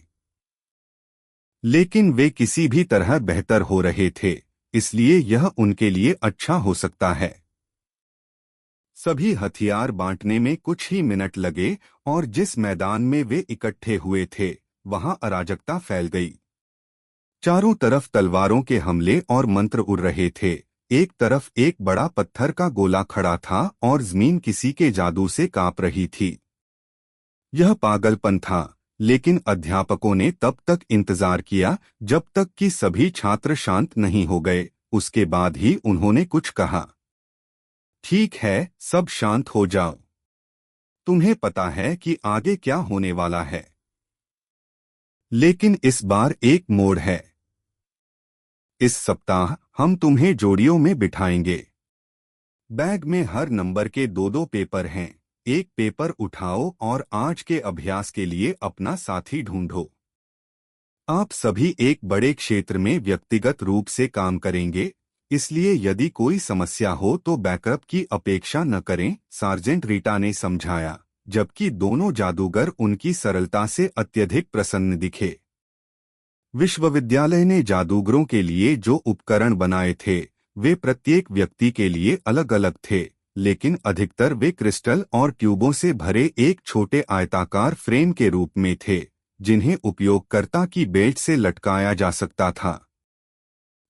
लेकिन वे किसी भी तरह बेहतर हो रहे थे, इसलिए यह उनके लिए अच्छा हो सकता है। सभी हथियार बांटने में कुछ ही मिनट लगे और जिस मैदान में वे इकट्ठे हुए थे वहां अराजकता फैल गई। चारों तरफ तलवारों के हमले और मंत्र उड़ रहे थे। एक तरफ एक बड़ा पत्थर का गोला खड़ा था और जमीन किसी के जादू से कांप रही थी। यह पागलपन था, लेकिन अध्यापकों ने तब तक इंतजार किया जब तक कि सभी छात्र शांत नहीं हो गए। उसके बाद ही उन्होंने कुछ कहा। ठीक है, सब शांत हो जाओ। तुम्हें पता है कि आगे क्या होने वाला है। लेकिन इस बार एक मोड़ है। इस सप्ताह हम तुम्हें जोड़ियों में बिठाएंगे। बैग में हर नंबर के दो दो पेपर हैं। एक पेपर उठाओ और आज के अभ्यास के लिए अपना साथी ढूंढो। आप सभी एक बड़े क्षेत्र में व्यक्तिगत रूप से काम करेंगे, इसलिए यदि कोई समस्या हो तो बैकअप की अपेक्षा न करें, सार्जेंट रीटा ने समझाया, जबकि दोनों जादूगर उनकी सरलता से अत्यधिक प्रसन्न दिखे। विश्वविद्यालय ने जादूगरों के लिए जो उपकरण बनाए थे वे प्रत्येक व्यक्ति के लिए अलग अलग थे, लेकिन अधिकतर वे क्रिस्टल और ट्यूबों से भरे एक छोटे आयताकार फ्रेम के रूप में थे, जिन्हें उपयोगकर्ता की बेल्ट से लटकाया जा सकता था।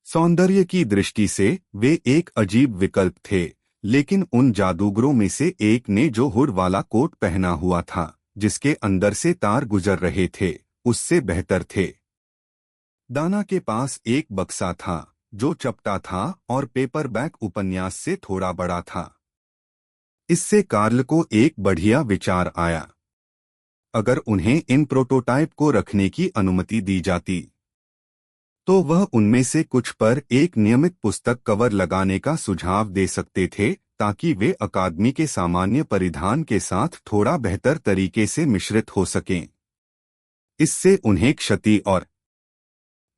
सौंदर्य की दृष्टि से वे एक अजीब विकल्प थे, लेकिन उन जादूगरों में से एक ने जो हुड वाला कोट पहना हुआ था, जिसके अंदर से तार गुजर रहे थे, उससे बेहतर थे। दाना के पास एक बक्सा था जो चपटा था और पेपरबैक उपन्यास से थोड़ा बड़ा था। इससे कार्ल को एक बढ़िया विचार आया। अगर उन्हें इन प्रोटोटाइप को रखने की अनुमति दी जाती तो वह उनमें से कुछ पर एक नियमित पुस्तक कवर लगाने का सुझाव दे सकते थे, ताकि वे अकादमी के सामान्य परिधान के साथ थोड़ा बेहतर तरीके से मिश्रित हो सकें। इससे उन्हें क्षति और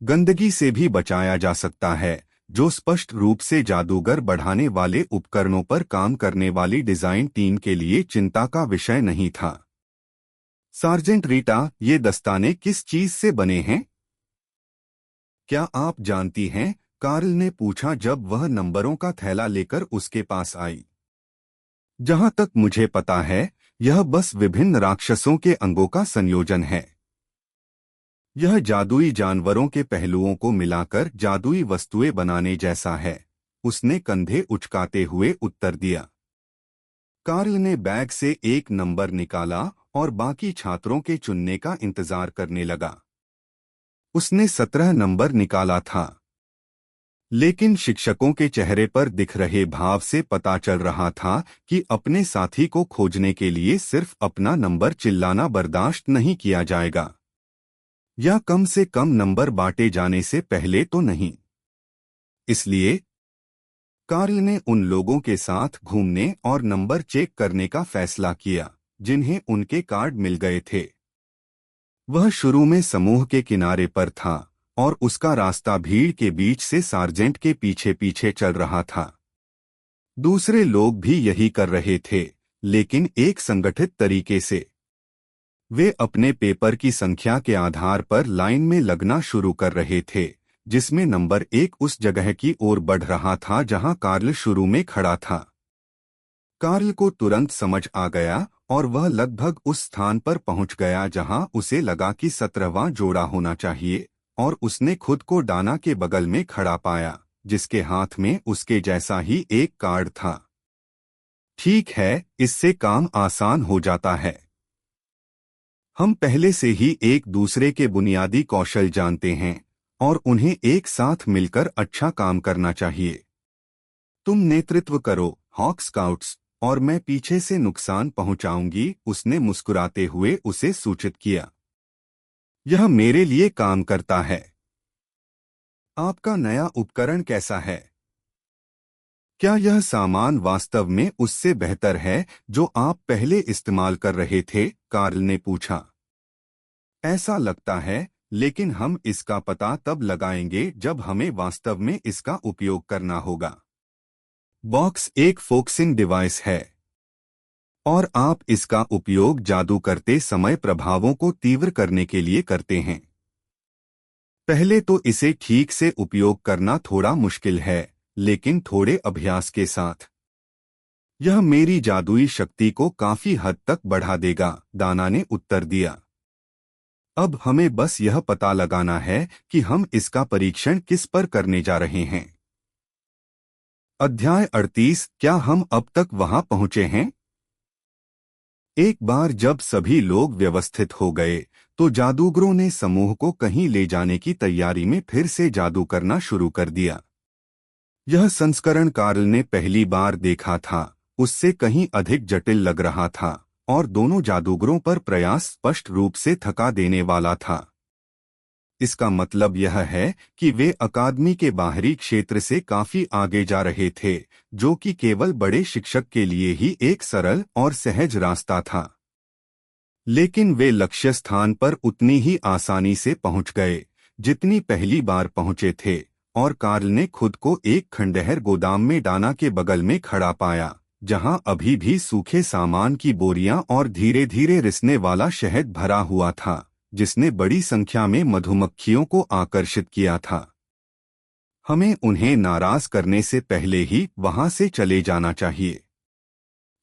गंदगी से भी बचाया जा सकता है, जो स्पष्ट रूप से जादूगर बढ़ाने वाले उपकरणों पर काम करने वाली डिजाइन टीम के लिए चिंता का विषय नहीं था। सार्जेंट रीटा, ये दस्ताने किस चीज से बने हैं? क्या आप जानती हैं? कार्ल ने पूछा जब वह नंबरों का थैला लेकर उसके पास आई। जहां तक मुझे पता है, यह बस विभिन्न राक्षसों के अंगों का संयोजन है। यह जादुई जानवरों के पहलुओं को मिलाकर जादुई वस्तुएं बनाने जैसा है, उसने कंधे उचकाते हुए उत्तर दिया। कार्ल ने बैग से एक नंबर निकाला और बाकी छात्रों के चुनने का इंतजार करने लगा। उसने 17 नंबर निकाला था, लेकिन शिक्षकों के चेहरे पर दिख रहे भाव से पता चल रहा था कि अपने साथी को खोजने के लिए सिर्फ अपना नंबर चिल्लाना बर्दाश्त नहीं किया जाएगा, या कम से कम नंबर बांटे जाने से पहले तो नहीं। इसलिए कार्ल ने उन लोगों के साथ घूमने और नंबर चेक करने का फैसला किया जिन्हें उनके कार्ड मिल गए थे। वह शुरू में समूह के किनारे पर था और उसका रास्ता भीड़ के बीच से सार्जेंट के पीछे पीछे चल रहा था। दूसरे लोग भी यही कर रहे थे, लेकिन एक संगठित तरीके से। वे अपने पेपर की संख्या के आधार पर लाइन में लगना शुरू कर रहे थे, जिसमें नंबर 1 उस जगह की ओर बढ़ रहा था जहां कार्ल शुरू में खड़ा था। कार्ल को तुरंत समझ आ गया और वह लगभग उस स्थान पर पहुंच गया जहां उसे लगा कि 17वां जोड़ा होना चाहिए, और उसने खुद को डाना के बगल में खड़ा पाया, जिसके हाथ में उसके जैसा ही एक कार्ड था। ठीक है, इससे काम आसान हो जाता है। हम पहले से ही एक दूसरे के बुनियादी कौशल जानते हैं और उन्हें एक साथ मिलकर अच्छा काम करना चाहिए। तुम नेतृत्व करो, हॉक स्काउट्स, और मैं पीछे से नुकसान पहुंचाऊंगी, उसने मुस्कुराते हुए उसे सूचित किया। यह मेरे लिए काम करता है। आपका नया उपकरण कैसा है? क्या यह सामान वास्तव में उससे बेहतर है जो आप पहले इस्तेमाल कर रहे थे? कार्ल ने पूछा। ऐसा लगता है, लेकिन हम इसका पता तब लगाएंगे जब हमें वास्तव में इसका उपयोग करना होगा। बॉक्स एक फोकसिंग डिवाइस है और आप इसका उपयोग जादू करते समय प्रभावों को तीव्र करने के लिए करते हैं। पहले तो इसे ठीक से उपयोग करना थोड़ा मुश्किल है, लेकिन थोड़े अभ्यास के साथ यह मेरी जादुई शक्ति को काफी हद तक बढ़ा देगा, दाना ने उत्तर दिया। अब हमें बस यह पता लगाना है कि हम इसका परीक्षण किस पर करने जा रहे हैं। अध्याय 38। क्या हम अब तक वहां पहुंचे हैं? एक बार जब सभी लोग व्यवस्थित हो गए तो जादूगरों ने समूह को कहीं ले जाने की तैयारी में फिर से जादू करना शुरू कर दिया। यह संस्करण कार्ल ने पहली बार देखा था, उससे कहीं अधिक जटिल लग रहा था और दोनों जादूगरों पर प्रयास स्पष्ट रूप से थका देने वाला था। इसका मतलब यह है कि वे अकादमी के बाहरी क्षेत्र से काफी आगे जा रहे थे, जो कि केवल बड़े शिक्षक के लिए ही एक सरल और सहज रास्ता था। लेकिन वे लक्ष्य स्थान पर उतनी ही आसानी से पहुंच गए जितनी पहली बार पहुंचे थे, और कार्ल ने खुद को एक खंडहर गोदाम में डाना के बगल में खड़ा पाया, जहां अभी भी सूखे सामान की बोरियां और धीरे धीरे रिसने वाला शहद भरा हुआ था, जिसने बड़ी संख्या में मधुमक्खियों को आकर्षित किया था। हमें उन्हें नाराज करने से पहले ही वहां से चले जाना चाहिए।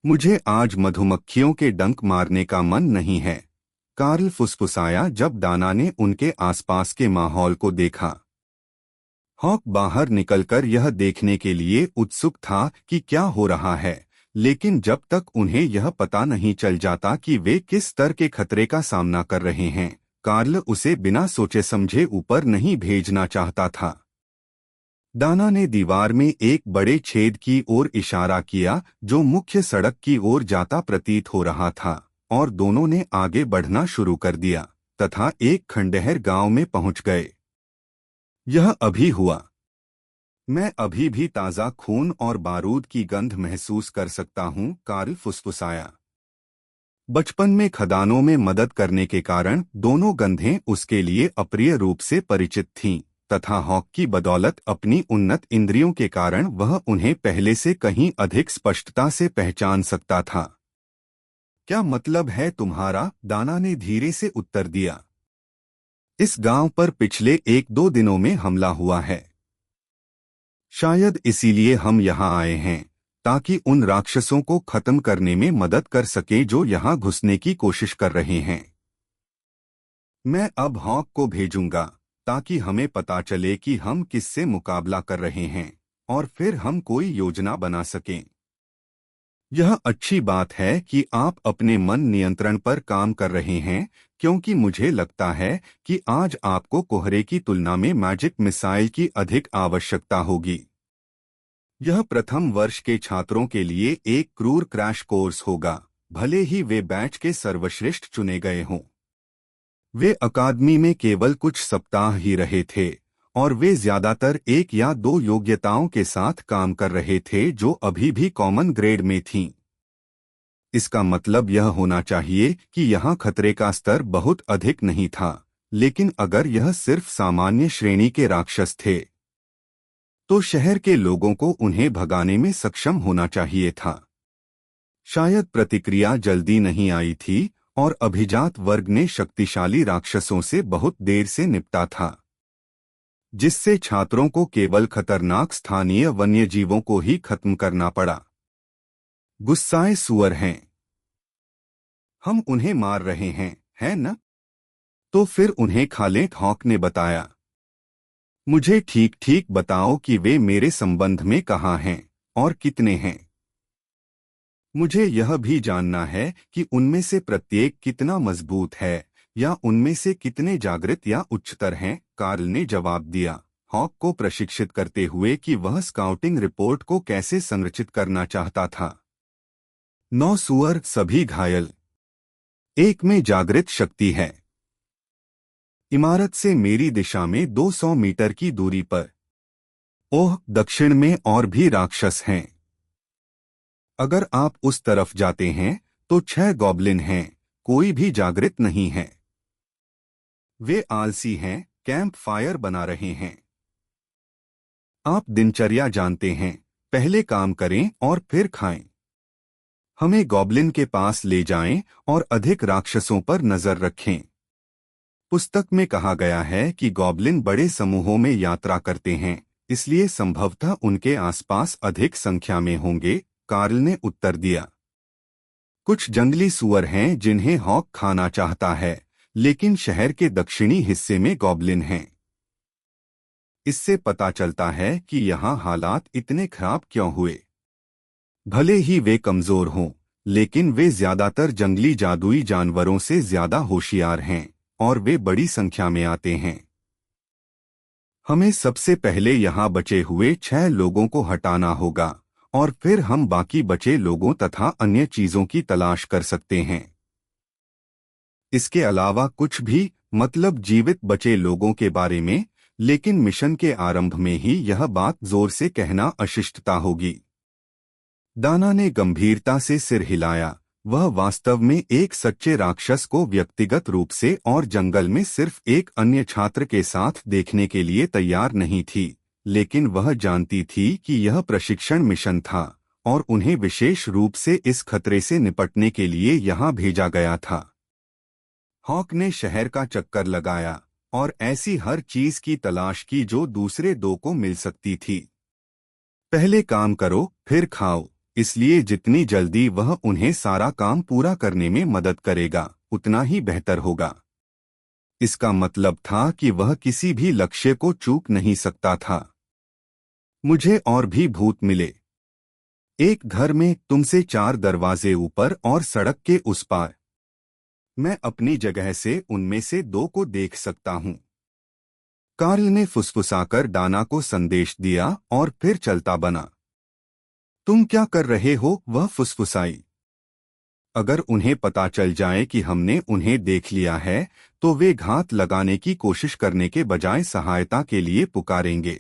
मुझे आज मधुमक्खियों के डंक मारने का मन नहीं है, कार्ल फुसफुसाया जब दाना ने उनके आसपास के माहौल को देखा। हॉक बाहर निकलकर यह देखने के लिए उत्सुक था कि क्या हो रहा है, लेकिन जब तक उन्हें यह पता नहीं चल जाता कि वे किस स्तर के खतरे का सामना कर रहे हैं, कार्ल उसे बिना सोचे समझे ऊपर नहीं भेजना चाहता था। दाना ने दीवार में एक बड़े छेद की ओर इशारा किया जो मुख्य सड़क की ओर जाता प्रतीत हो रहा था, और दोनों ने आगे बढ़ना शुरू कर दिया तथा एक खंडहर गांव में पहुंच गए। यह अभी हुआ। मैं अभी भी ताज़ा खून और बारूद की गंध महसूस कर सकता हूं, कार्ल फुसफुसाया। बचपन में खदानों में मदद करने के कारण दोनों गंधें उसके लिए अप्रिय रूप से परिचित थीं, तथा हॉक की बदौलत अपनी उन्नत इंद्रियों के कारण वह उन्हें पहले से कहीं अधिक स्पष्टता से पहचान सकता था। क्या मतलब है तुम्हारा? दाना ने धीरे से उत्तर दिया। इस गांव पर पिछले 1-2 दिनों में हमला हुआ है। शायद इसीलिए हम यहाँ आए हैं, ताकि उन राक्षसों को खत्म करने में मदद कर सके जो यहाँ घुसने की कोशिश कर रहे हैं। मैं अब हॉक को भेजूंगा ताकि हमें पता चले कि हम किससे मुकाबला कर रहे हैं, और फिर हम कोई योजना बना सकें। यह अच्छी बात है कि आप अपने मन नियंत्रण पर काम कर रहे हैं, क्योंकि मुझे लगता है कि आज आपको कोहरे की तुलना में मैजिक मिसाइल की अधिक आवश्यकता होगी। यह प्रथम वर्ष के छात्रों के लिए एक क्रूर क्रैश कोर्स होगा, भले ही वे बैच के सर्वश्रेष्ठ चुने गए हों। वे अकादमी में केवल कुछ सप्ताह ही रहे थे, और वे ज्यादातर 1 या 2 योग्यताओं के साथ काम कर रहे थे जो अभी भी कॉमन ग्रेड में थीं। इसका मतलब यह होना चाहिए कि यहाँ खतरे का स्तर बहुत अधिक नहीं था, लेकिन अगर यह सिर्फ सामान्य श्रेणी के राक्षस थे, तो शहर के लोगों को उन्हें भगाने में सक्षम होना चाहिए था। शायद प्रतिक्रिया जल्दी नहीं आई थी, और अभिजात वर्ग ने शक्तिशाली राक्षसों से बहुत देर से निपटा था, जिससे छात्रों को केवल खतरनाक स्थानीय वन्यजीवों को ही खत्म करना पड़ा। गुस्साए सुअर हैं। हम उन्हें मार रहे हैं, है न? तो फिर उन्हें खा लें, हॉक ने बताया। मुझे ठीक ठीक बताओ कि वे मेरे संबंध में कहाँ हैं और कितने हैं। मुझे यह भी जानना है कि उनमें से प्रत्येक कितना मजबूत है, या उनमें से कितने जागृत या उच्चतर हैं, कार्ल ने जवाब दिया, हॉक को प्रशिक्षित करते हुए कि वह स्काउटिंग रिपोर्ट को कैसे संरचित करना चाहता था। 9 सुअर, सभी घायल। एक में जागृत शक्ति है। इमारत से मेरी दिशा में 200 मीटर की दूरी पर। ओह, दक्षिण में और भी राक्षस हैं। अगर आप उस तरफ जाते हैं तो 6 गॉब्लिन हैं, कोई भी जागृत नहीं है। वे आलसी हैं, कैंप फायर बना रहे हैं। आप दिनचर्या जानते हैं, पहले काम करें और फिर खाएं। हमें गॉब्लिन के पास ले जाएं और अधिक राक्षसों पर नजर रखें। पुस्तक में कहा गया है कि गॉब्लिन बड़े समूहों में यात्रा करते हैं, इसलिए संभवतः उनके आसपास अधिक संख्या में होंगे, कार्ल ने उत्तर दिया। कुछ जंगली सूअर हैं जिन्हें हॉक खाना चाहता है, लेकिन शहर के दक्षिणी हिस्से में गॉब्लिन हैं। इससे पता चलता है कि यहाँ हालात इतने खराब क्यों हुए। भले ही वे कमजोर हों, लेकिन वे ज्यादातर जंगली जादुई जानवरों से ज्यादा होशियार हैं और वे बड़ी संख्या में आते हैं। हमें सबसे पहले यहाँ बचे हुए 6 लोगों को हटाना होगा और फिर हम बाकी बचे लोगों तथा अन्य चीजों की तलाश कर सकते हैं। इसके अलावा कुछ भी, मतलब जीवित बचे लोगों के बारे में, लेकिन मिशन के आरंभ में ही यह बात जोर से कहना अशिष्टता होगी। दाना ने गंभीरता से सिर हिलाया। वह वास्तव में एक सच्चे राक्षस को व्यक्तिगत रूप से और जंगल में सिर्फ एक अन्य छात्र के साथ देखने के लिए तैयार नहीं थी, लेकिन वह जानती थी कि यह प्रशिक्षण मिशन था और उन्हें विशेष रूप से इस खतरे से निपटने के लिए यहाँ भेजा गया था। हॉक ने शहर का चक्कर लगाया और ऐसी हर चीज की तलाश की जो दूसरे दो को मिल सकती थी। पहले काम करो फिर खाओ, इसलिए जितनी जल्दी वह उन्हें सारा काम पूरा करने में मदद करेगा, उतना ही बेहतर होगा। इसका मतलब था कि वह किसी भी लक्ष्य को चूक नहीं सकता था। मुझे और भी भूत मिले। एक घर में तुमसे 4 दरवाजे ऊपर और सड़क के उस पार। मैं अपनी जगह से उनमें से 2 को देख सकता हूँ। कार्ल ने फुसफुसाकर डाना को संदेश दिया और फिर चलता बना। तुम क्या कर रहे हो? वह फुसफुसाई। अगर उन्हें पता चल जाए कि हमने उन्हें देख लिया है, तो वे घात लगाने की कोशिश करने के बजाय सहायता के लिए पुकारेंगे।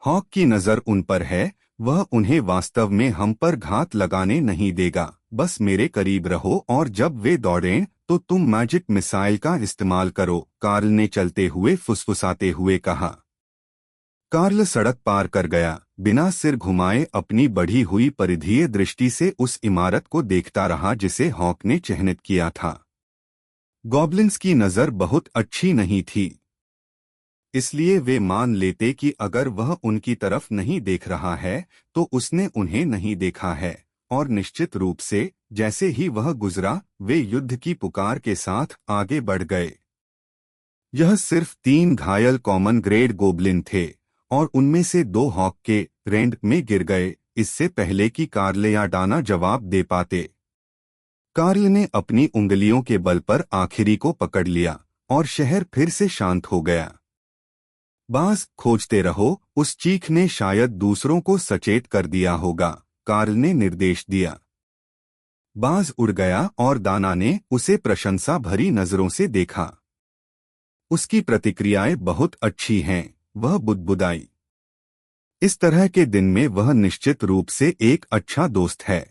हॉक की नजर उन पर है, वह उन्हें वास्तव में हम पर घात लगाने नहीं देगा। बस मेरे करीब रहो और जब वे दौड़ें तो तुम मैजिक मिसाइल का इस्तेमाल करो, कार्ल ने चलते हुए फुसफुसाते हुए कहा। कार्ल सड़क पार कर गया, बिना सिर घुमाए अपनी बढ़ी हुई परिधीय दृष्टि से उस इमारत को देखता रहा जिसे हॉक ने चिह्नित किया था। गॉब्लिन्स की नजर बहुत अच्छी नहीं थी, इसलिए वे मान लेते कि अगर वह उनकी तरफ नहीं देख रहा है तो उसने उन्हें नहीं देखा है, और निश्चित रूप से जैसे ही वह गुजरा वे युद्ध की पुकार के साथ आगे बढ़ गए। यह सिर्फ 3 घायल कॉमन ग्रेड गोब्लिन थे और उनमें से 2 हॉक के रेंड में गिर गए, इससे पहले कि कार्ल या डाना जवाब दे पाते। कार्ल ने अपनी उंगलियों के बल पर आखिरी को पकड़ लिया और शहर फिर से शांत हो गया। बाज खोजते रहो, उस चीख ने शायद दूसरों को सचेत कर दिया होगा, कार्ल ने निर्देश दिया। बाज उड़ गया और दाना ने उसे प्रशंसा भरी नजरों से देखा। उसकी प्रतिक्रियाएं बहुत अच्छी हैं, वह बुदबुदाई। इस तरह के दिन में वह निश्चित रूप से एक अच्छा दोस्त है।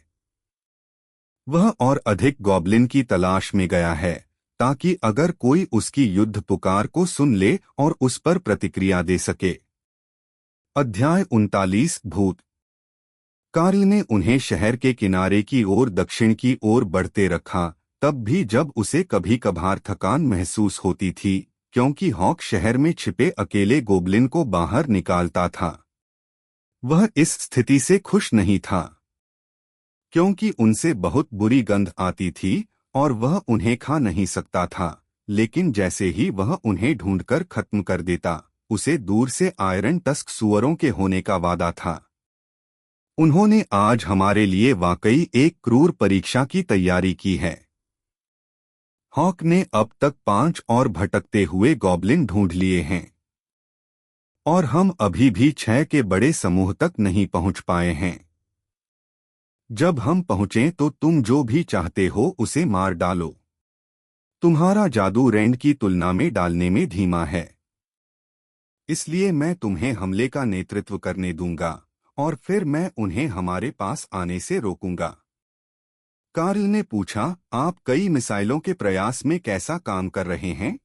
वह और अधिक गॉब्लिन की तलाश में गया है ताकि अगर कोई उसकी युद्ध पुकार को सुन ले और उस पर प्रतिक्रिया दे सके। अध्याय 39 भूत। कार्ल ने उन्हें शहर के किनारे की ओर दक्षिण की ओर बढ़ते रखा, तब भी जब उसे कभी कभार थकान महसूस होती थी, क्योंकि हॉक शहर में छिपे अकेले गोब्लिन को बाहर निकालता था। वह इस स्थिति से खुश नहीं था, क्योंकि उनसे बहुत बुरी गंध आती थी और वह उन्हें खा नहीं सकता था, लेकिन जैसे ही वह उन्हें ढूंढकर खत्म कर देता, उसे दूर से आयरन टस्क सुअरों के होने का वादा था। उन्होंने आज हमारे लिए वाकई एक क्रूर परीक्षा की तैयारी की है। हॉक ने अब तक 5 और भटकते हुए गॉब्लिन ढूंढ लिए हैं और हम अभी भी 6 के बड़े समूह तक नहीं पहुंच पाए हैं। जब हम पहुंचें तो तुम जो भी चाहते हो उसे मार डालो। तुम्हारा जादू रैंड की तुलना में डालने में धीमा है, इसलिए मैं तुम्हें हमले का नेतृत्व करने दूंगा और फिर मैं उन्हें हमारे पास आने से रोकूंगा। कार्ल ने पूछा, आप कई मिसाइलों के प्रयास में कैसा काम कर रहे हैं?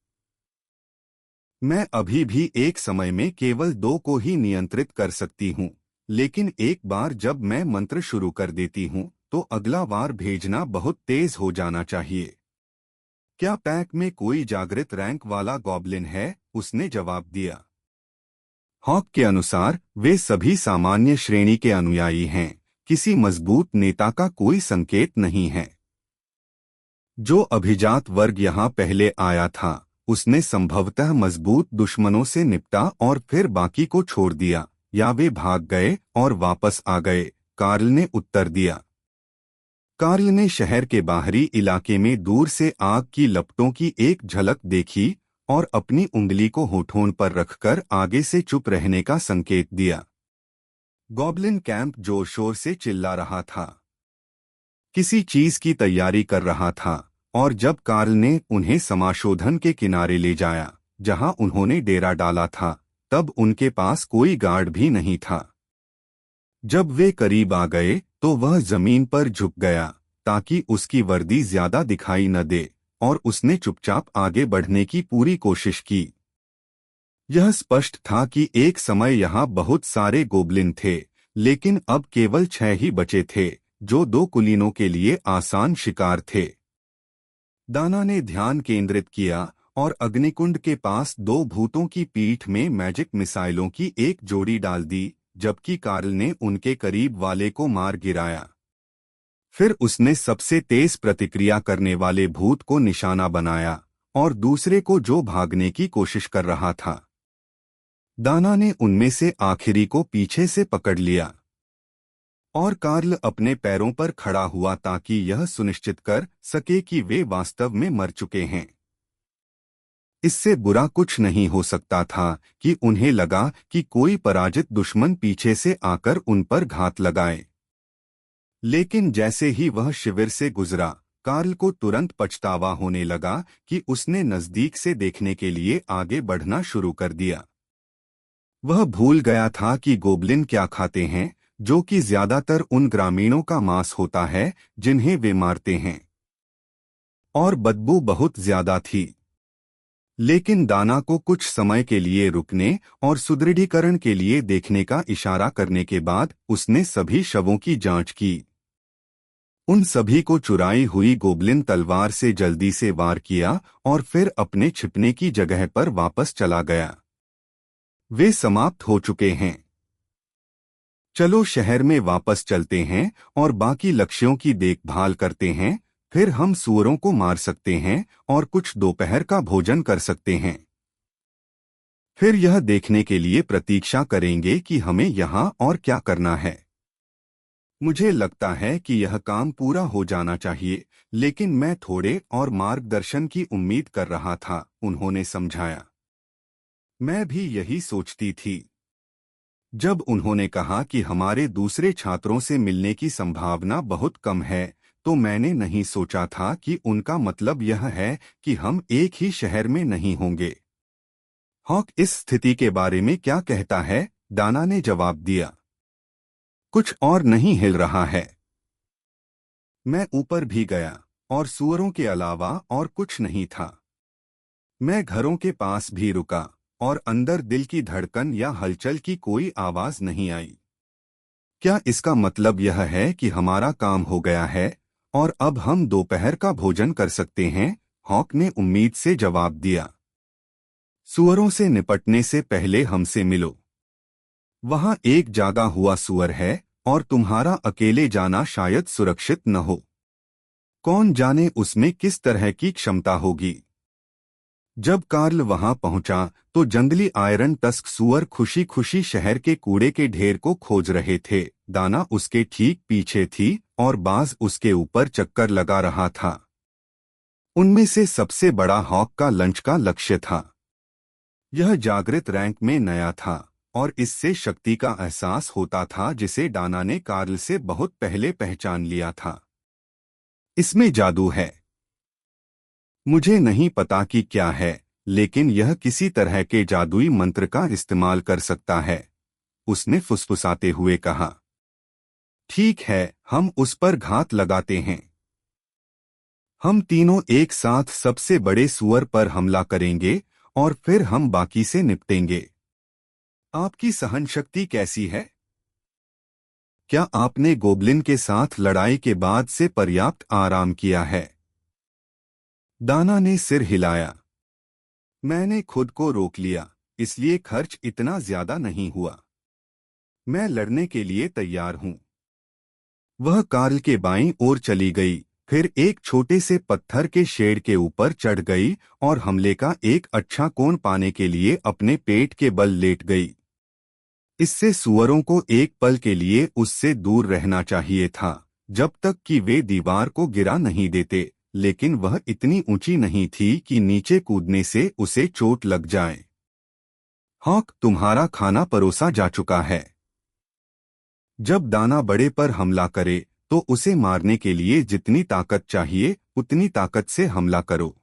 मैं अभी भी एक समय में केवल 2 को ही नियंत्रित कर सकती हूँ, लेकिन एक बार जब मैं मंत्र शुरू कर देती हूँ तो अगला वार भेजना बहुत तेज हो जाना चाहिए। क्या पैक में कोई जागृत रैंक वाला गॉब्लिन है? उसने जवाब दिया। हॉक के अनुसार वे सभी सामान्य श्रेणी के अनुयायी हैं, किसी मजबूत नेता का कोई संकेत नहीं है। जो अभिजात वर्ग यहाँ पहले आया था उसने संभवतः मजबूत दुश्मनों से निपटा और फिर बाकी को छोड़ दिया, या वे भाग गए और वापस आ गए, कार्ल ने उत्तर दिया। कार्ल ने शहर के बाहरी इलाके में दूर से आग की लपटों की एक झलक देखी और अपनी उंगली को होठों पर रखकर आगे से चुप रहने का संकेत दिया। गॉब्लिन कैंप जोर शोर से चिल्ला रहा था, किसी चीज की तैयारी कर रहा था, और जब कार्ल ने उन्हें समाशोधन के किनारे ले जाया जहां उन्होंने डेरा डाला था, तब उनके पास कोई गार्ड भी नहीं था। जब वे करीब आ गए तो वह जमीन पर झुक गया ताकि उसकी वर्दी ज्यादा दिखाई न दे, और उसने चुपचाप आगे बढ़ने की पूरी कोशिश की। यह स्पष्ट था कि एक समय यहाँ बहुत सारे गोबलिन थे, लेकिन अब केवल 6 ही बचे थे, जो 2 कुलीनों के लिए आसान शिकार थे। दाना ने ध्यान केंद्रित किया और अग्निकुंड के पास 2 भूतों की पीठ में मैजिक मिसाइलों की एक जोड़ी डाल दी, जबकि कार्ल ने उनके करीब वाले को मार गिराया। फिर उसने सबसे तेज प्रतिक्रिया करने वाले भूत को निशाना बनाया और दूसरे को जो भागने की कोशिश कर रहा था। दाना ने उनमें से आखिरी को पीछे से पकड़ लिया और कार्ल अपने पैरों पर खड़ा हुआ ताकि यह सुनिश्चित कर सके कि वे वास्तव में मर चुके हैं। इससे बुरा कुछ नहीं हो सकता था कि उन्हें लगा कि कोई पराजित दुश्मन पीछे से आकर उन पर घात लगाए। लेकिन जैसे ही वह शिविर से गुजरा, कार्ल को तुरंत पछतावा होने लगा कि उसने नजदीक से देखने के लिए आगे बढ़ना शुरू कर दिया। वह भूल गया था कि गोबलिन क्या खाते हैं, जो कि ज्यादातर उन ग्रामीणों का मांस होता है जिन्हें वे मारते हैं, और बदबू बहुत ज्यादा थी। लेकिन दाना को कुछ समय के लिए रुकने और सुदृढ़ीकरण के लिए देखने का इशारा करने के बाद उसने सभी शवों की जांच की। उन सभी को चुराई हुई गोबलिन तलवार से जल्दी से वार किया और फिर अपने छिपने की जगह पर वापस चला गया। वे समाप्त हो चुके हैं। चलो शहर में वापस चलते हैं और बाकी लक्ष्यों की देखभाल करते हैं, फिर हम सूअरों को मार सकते हैं और कुछ दोपहर का भोजन कर सकते हैं। फिर यह देखने के लिए प्रतीक्षा करेंगे कि हमें यहाँ और क्या करना है। मुझे लगता है कि यह काम पूरा हो जाना चाहिए, लेकिन मैं थोड़े और मार्गदर्शन की उम्मीद कर रहा था, उन्होंने समझाया। मैं भी यही सोचती थी। जब उन्होंने कहा कि हमारे दूसरे छात्रों से मिलने की संभावना बहुत कम है, तो मैंने नहीं सोचा था कि उनका मतलब यह है कि हम एक ही शहर में नहीं होंगे। हॉक इस स्थिति के बारे में क्या कहता है? दाना ने जवाब दिया। कुछ और नहीं हिल रहा है। मैं ऊपर भी गया और सूअरों के अलावा और कुछ नहीं था। मैं घरों के पास भी रुका और अंदर दिल की धड़कन या हलचल की कोई आवाज नहीं आई। क्या इसका मतलब यह है कि हमारा काम हो गया है और अब हम दोपहर का भोजन कर सकते हैं? हॉक ने उम्मीद से जवाब दिया। सूअरों से निपटने से पहले हमसे मिलो। वहां एक जागा हुआ सूअर है और तुम्हारा अकेले जाना शायद सुरक्षित न हो। कौन जाने उसमें किस तरह की क्षमता होगी। जब कार्ल वहां पहुंचा तो जंगली आयरन टस्क सूअर खुशी खुशी शहर के कूड़े के ढेर को खोज रहे थे। दाना उसके ठीक पीछे थी और बाज उसके ऊपर चक्कर लगा रहा था। उनमें से सबसे बड़ा हॉक का लंच का लक्ष्य था। यह जागृत रैंक में नया था और इससे शक्ति का एहसास होता था जिसे दाना ने कार्ल से बहुत पहले पहचान लिया था। इसमें जादू है। मुझे नहीं पता कि क्या है, लेकिन यह किसी तरह के जादुई मंत्र का इस्तेमाल कर सकता है, उसने फुसफुसाते हुए कहा। ठीक है, हम उस पर घात लगाते हैं। हम तीनों एक साथ सबसे बड़े सूअर पर हमला करेंगे और फिर हम बाकी से निपटेंगे। आपकी सहनशक्ति कैसी है? क्या आपने गोब्लिन के साथ लड़ाई के बाद से पर्याप्त आराम किया है? दाना ने सिर हिलाया। मैंने खुद को रोक लिया, इसलिए खर्च इतना ज्यादा नहीं हुआ। मैं लड़ने के लिए तैयार हूं। वह कार्ल के बाईं ओर चली गई, फिर एक छोटे से पत्थर के शेड के ऊपर चढ़ गई और हमले का एक अच्छा कोण पाने के लिए अपने पेट के बल लेट गई। इससे सुअरों को एक पल के लिए उससे दूर रहना चाहिए था, जब तक कि वे दीवार को गिरा नहीं देते, लेकिन वह इतनी ऊंची नहीं थी कि नीचे कूदने से उसे चोट लग जाए। हॉक, तुम्हारा खाना परोसा जा चुका है। जब दाना बड़े पर हमला करे तो उसे मारने के लिए जितनी ताकत चाहिए उतनी ताकत से हमला करो।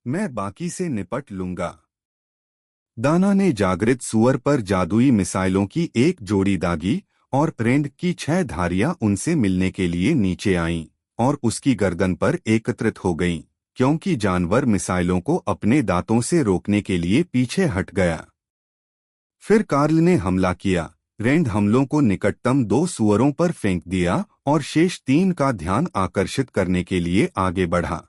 मैं बाकी से निपट लूंगा। दाना ने जागृत सुअर पर जादुई मिसाइलों की एक जोड़ी दागी और रेंड की 6 धारियां उनसे मिलने के लिए नीचे आईं और उसकी गर्दन पर एकत्रित हो गईं, क्योंकि जानवर मिसाइलों को अपने दांतों से रोकने के लिए पीछे हट गया। फिर कार्ल ने हमला किया। रेंड हमलों को निकटतम 2 सुअरों पर फेंक दिया और शेष 3 का ध्यान आकर्षित करने के लिए आगे बढ़ा।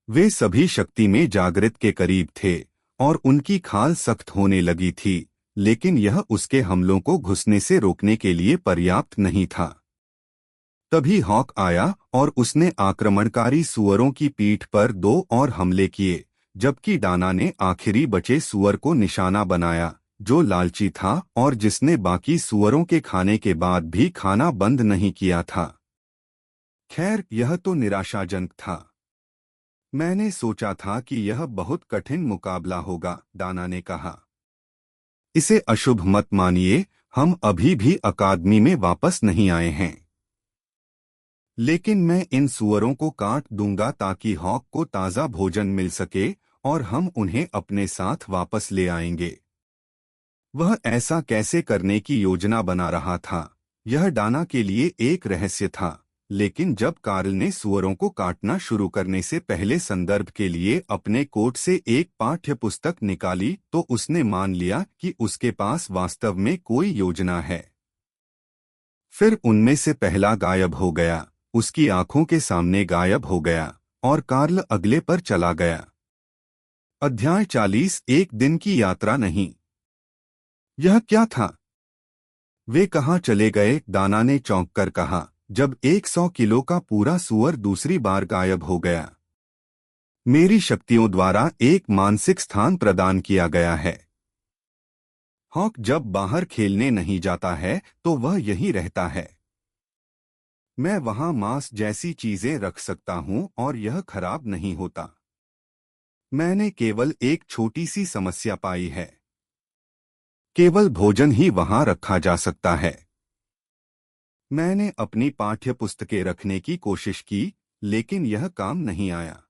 वे सभी शक्ति में जागृत के करीब थे और उनकी खाल सख्त होने लगी थी, लेकिन यह उसके हमलों को घुसने से रोकने के लिए पर्याप्त नहीं था। तभी हॉक आया और उसने आक्रमणकारी सुअरों की पीठ पर 2 और हमले किए, जबकि दाना ने आखिरी बचे सुअर को निशाना बनाया, जो लालची था और जिसने बाकी सुअरों के खाने के बाद भी खाना बंद नहीं किया था। खैर, यह तो निराशाजनक था। मैंने सोचा था कि यह बहुत कठिन मुकाबला होगा, दाना ने कहा। इसे अशुभ मत मानिए, हम अभी भी अकादमी में वापस नहीं आए हैं। लेकिन मैं इन सुअरों को काट दूंगा ताकि हॉक को ताज़ा भोजन मिल सके और हम उन्हें अपने साथ वापस ले आएंगे। वह ऐसा कैसे करने की योजना बना रहा था, यह दाना के लिए एक रहस्य था। लेकिन जब कार्ल ने सुअरों को काटना शुरू करने से पहले संदर्भ के लिए अपने कोट से एक पाठ्य पुस्तक निकाली तो उसने मान लिया कि उसके पास वास्तव में कोई योजना है। फिर उनमें से पहला गायब हो गया, उसकी आंखों के सामने गायब हो गया और कार्ल अगले पर चला गया। अध्याय 40। एक दिन की यात्रा नहीं। यह क्या था? वे कहाँ चले गए? दाना ने चौंक कर कहा, जब 100 किलो का पूरा सुअर दूसरी बार गायब हो गया। मेरी शक्तियों द्वारा एक मानसिक स्थान प्रदान किया गया है। हॉक जब बाहर खेलने नहीं जाता है तो वह यहीं रहता है। मैं वहां मांस जैसी चीजें रख सकता हूं और यह खराब नहीं होता। मैंने केवल एक छोटी सी समस्या पाई है। केवल भोजन ही वहां रखा जा सकता है। मैंने अपनी पाठ्य पुस्तकें रखने की कोशिश की, लेकिन यह काम नहीं आया।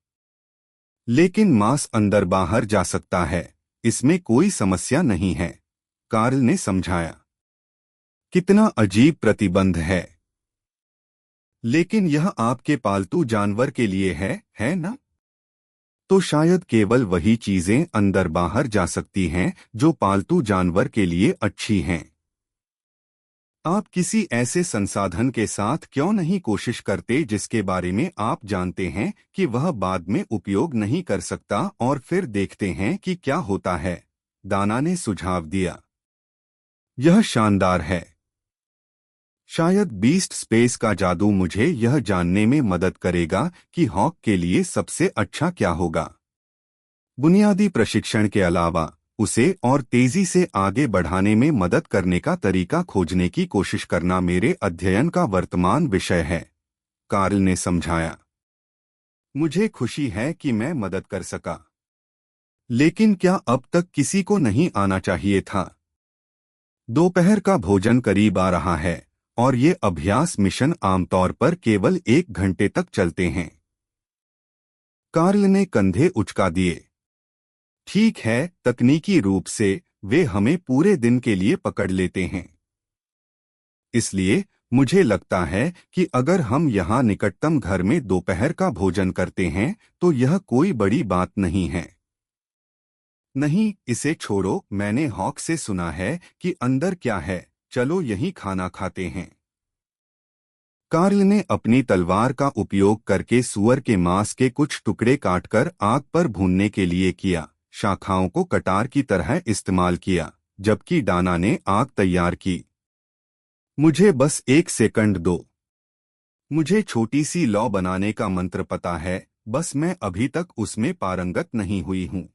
लेकिन मांस अंदर बाहर जा सकता है, इसमें कोई समस्या नहीं है, कार्ल ने समझाया। कितना अजीब प्रतिबंध है। लेकिन यह आपके पालतू जानवर के लिए है ना? तो शायद केवल वही चीजें अंदर बाहर जा सकती हैं जो पालतू जानवर के लिए अच्छी हैं। आप किसी ऐसे संसाधन के साथ क्यों नहीं कोशिश करते जिसके बारे में आप जानते हैं कि वह बाद में उपयोग नहीं कर सकता और फिर देखते हैं कि क्या होता है? दाना ने सुझाव दिया। यह शानदार है। शायद बीस्ट स्पेस का जादू मुझे यह जानने में मदद करेगा कि हॉक के लिए सबसे अच्छा क्या होगा। बुनियादी प्रशिक्षण के अलावा उसे और तेजी से आगे बढ़ाने में मदद करने का तरीका खोजने की कोशिश करना मेरे अध्ययन का वर्तमान विषय है, कार्ल ने समझाया। मुझे खुशी है कि मैं मदद कर सका। लेकिन क्या अब तक किसी को नहीं आना चाहिए था? दोपहर का भोजन करीब आ रहा है और ये अभ्यास मिशन आमतौर पर केवल 1 घंटे तक चलते हैं। कार्ल ने कंधे उचका दिए। ठीक है, तकनीकी रूप से वे हमें पूरे दिन के लिए पकड़ लेते हैं। इसलिए मुझे लगता है कि अगर हम यहाँ निकटतम घर में दोपहर का भोजन करते हैं तो यह कोई बड़ी बात नहीं है। नहीं, इसे छोड़ो। मैंने हॉक से सुना है कि अंदर क्या है, चलो यहीं खाना खाते हैं। कार्ल ने अपनी तलवार का उपयोग करके सूअर के मांस के कुछ टुकड़े काटकर आग पर भूनने के लिए किया। शाखाओं को कटार की तरह इस्तेमाल किया, जबकि डाना ने आग तैयार की। मुझे बस 1 सेकंड दो। मुझे छोटी सी लौ बनाने का मंत्र पता है, बस मैं अभी तक उसमें पारंगत नहीं हुई हूँ।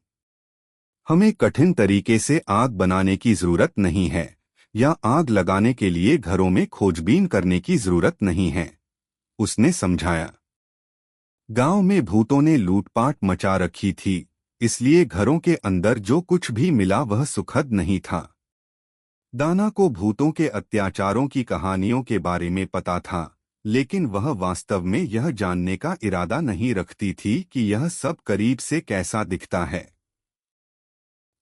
हमें कठिन तरीके से आग बनाने की जरूरत नहीं है, या आग लगाने के लिए घरों में खोजबीन करने की जरूरत नहीं है, उसने समझाया। गांव में भूतों ने लूटपाट मचा रखी थी, इसलिए घरों के अंदर जो कुछ भी मिला वह सुखद नहीं था। दाना को भूतों के अत्याचारों की कहानियों के बारे में पता था, लेकिन वह वास्तव में यह जानने का इरादा नहीं रखती थी कि यह सब करीब से कैसा दिखता है।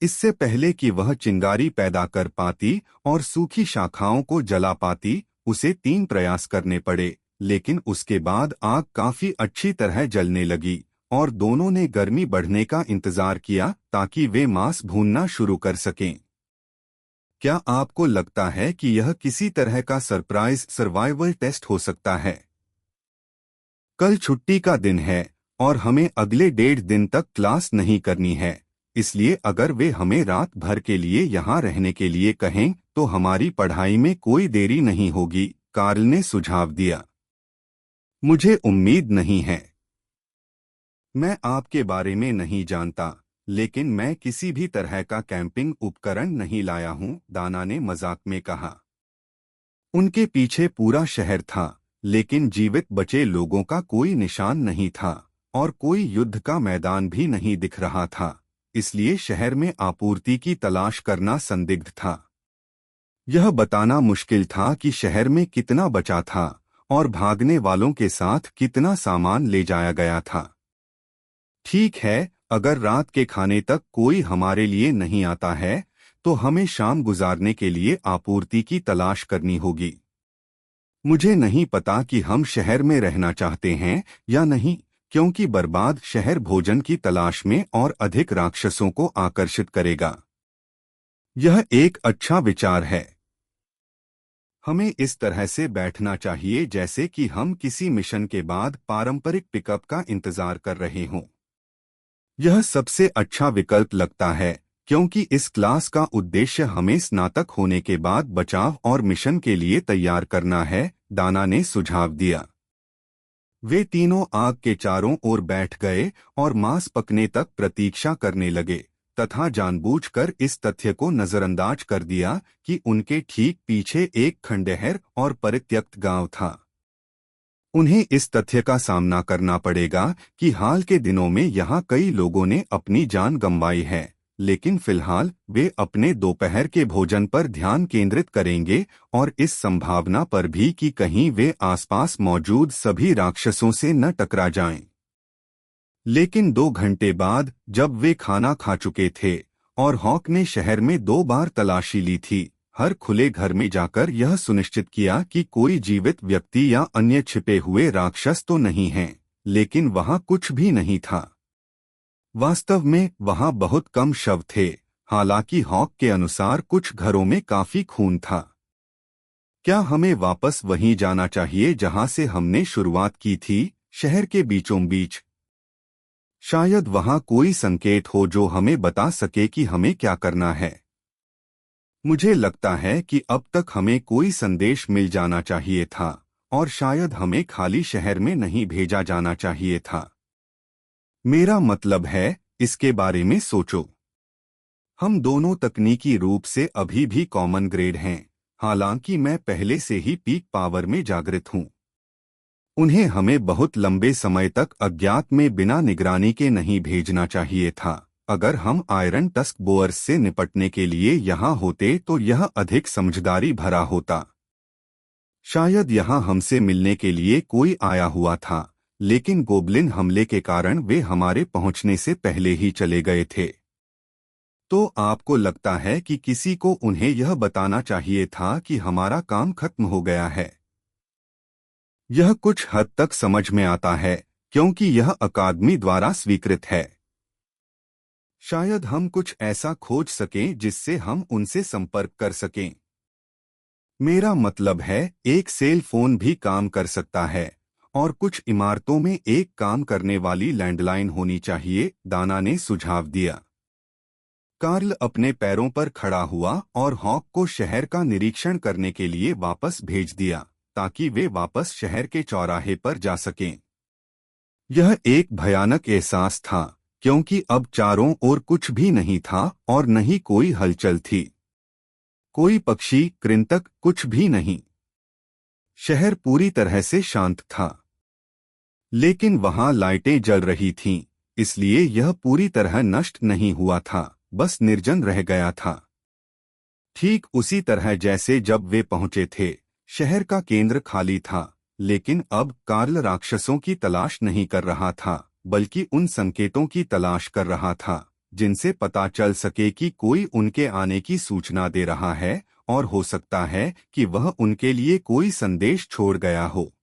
इससे पहले कि वह चिंगारी पैदा कर पाती और सूखी शाखाओं को जला पाती, उसे 3 प्रयास करने पड़े, लेकिन उसके बाद आग काफी अच्छी तरह जलने लगी और दोनों ने गर्मी बढ़ने का इंतजार किया ताकि वे मांस भूनना शुरू कर सकें। क्या आपको लगता है कि यह किसी तरह का सरप्राइज सर्वाइवल टेस्ट हो सकता है? कल छुट्टी का दिन है और हमें अगले 1.5 दिन तक क्लास नहीं करनी है, इसलिए अगर वे हमें रात भर के लिए यहाँ रहने के लिए कहें तो हमारी पढ़ाई में कोई देरी नहीं होगी, कार्ल ने सुझाव दिया। मुझे उम्मीद नहीं है। मैं आपके बारे में नहीं जानता, लेकिन मैं किसी भी तरह का कैंपिंग उपकरण नहीं लाया हूं, दाना ने मजाक में कहा। उनके पीछे पूरा शहर था, लेकिन जीवित बचे लोगों का कोई निशान नहीं था और कोई युद्ध का मैदान भी नहीं दिख रहा था, इसलिए शहर में आपूर्ति की तलाश करना संदिग्ध था। यह बताना मुश्किल था कि शहर में कितना बचा था और भागने वालों के साथ कितना सामान ले जाया गया था। ठीक है, अगर रात के खाने तक कोई हमारे लिए नहीं आता है, तो हमें शाम गुजारने के लिए आपूर्ति की तलाश करनी होगी। मुझे नहीं पता कि हम शहर में रहना चाहते हैं या नहीं, क्योंकि बर्बाद शहर भोजन की तलाश में और अधिक राक्षसों को आकर्षित करेगा। यह एक अच्छा विचार है। हमें इस तरह से बैठना चाहिए जैसे कि हम किसी मिशन के बाद पारंपरिक पिकअप का इंतजार कर रहे हों। यह सबसे अच्छा विकल्प लगता है, क्योंकि इस क्लास का उद्देश्य हमें स्नातक होने के बाद बचाव और मिशन के लिए तैयार करना है, दाना ने सुझाव दिया। वे तीनों आग के चारों ओर बैठ गए और मांस पकने तक प्रतीक्षा करने लगे, तथा जानबूझकर इस तथ्य को नजरअंदाज कर दिया कि उनके ठीक पीछे एक खंडहर और परित्यक्त गांव था। उन्हें इस तथ्य का सामना करना पड़ेगा कि हाल के दिनों में यहाँ कई लोगों ने अपनी जान गंवाई है, लेकिन फिलहाल वे अपने दोपहर के भोजन पर ध्यान केंद्रित करेंगे और इस संभावना पर भी कि कहीं वे आसपास मौजूद सभी राक्षसों से न टकरा जाएं। लेकिन 2 घंटे बाद, जब वे खाना खा चुके थे और हॉक ने शहर में 2 बार तलाशी ली थी, हर खुले घर में जाकर यह सुनिश्चित किया कि कोई जीवित व्यक्ति या अन्य छिपे हुए राक्षस तो नहीं हैं, लेकिन वहां कुछ भी नहीं था। वास्तव में वहां बहुत कम शव थे, हालांकि हॉक के अनुसार कुछ घरों में काफी खून था। क्या हमें वापस वहीं जाना चाहिए जहां से हमने शुरुआत की थी, शहर के बीचों बीच? शायद वहां कोई संकेत हो जो हमें बता सके कि हमें क्या करना है। मुझे लगता है कि अब तक हमें कोई संदेश मिल जाना चाहिए था और शायद हमें खाली शहर में नहीं भेजा जाना चाहिए था। मेरा मतलब है, इसके बारे में सोचो। हम दोनों तकनीकी रूप से अभी भी कॉमन ग्रेड हैं, हालांकि मैं पहले से ही पीक पावर में जागृत हूं। उन्हें हमें बहुत लंबे समय तक अज्ञात में बिना निगरानी के नहीं भेजना चाहिए था। अगर हम आयरन टस्क बोअर्स से निपटने के लिए यहाँ होते तो यह अधिक समझदारी भरा होता। शायद यहाँ हमसे मिलने के लिए कोई आया हुआ था, लेकिन गोब्लिन हमले के कारण वे हमारे पहुंचने से पहले ही चले गए थे। तो आपको लगता है कि किसी को उन्हें यह बताना चाहिए था कि हमारा काम खत्म हो गया है? यह कुछ हद तक समझ में आता है, क्योंकि यह अकादमी द्वारा स्वीकृत है। शायद हम कुछ ऐसा खोज सकें जिससे हम उनसे संपर्क कर सकें। मेरा मतलब है एक सेल फोन भी काम कर सकता है और कुछ इमारतों में एक काम करने वाली लैंडलाइन होनी चाहिए, दाना ने सुझाव दिया। कार्ल अपने पैरों पर खड़ा हुआ और हॉक को शहर का निरीक्षण करने के लिए वापस भेज दिया ताकि वे वापस शहर के चौराहे पर जा सकें। यह एक भयानक एहसास था क्योंकि अब चारों ओर कुछ भी नहीं था और न ही कोई हलचल थी। कोई पक्षी, कृंतक, कुछ भी नहीं। शहर पूरी तरह से शांत था। लेकिन वहां लाइटें जल रही थीं, इसलिए यह पूरी तरह नष्ट नहीं हुआ था, बस निर्जन रह गया था। ठीक उसी तरह जैसे जब वे पहुंचे थे, शहर का केंद्र खाली था, लेकिन अब कार्ल राक्षसों की तलाश नहीं कर रहा था, बल्कि उन संकेतों की तलाश कर रहा था जिनसे पता चल सके कि कोई उनके आने की सूचना दे रहा है, और हो सकता है कि वह उनके लिए कोई संदेश छोड़ गया हो।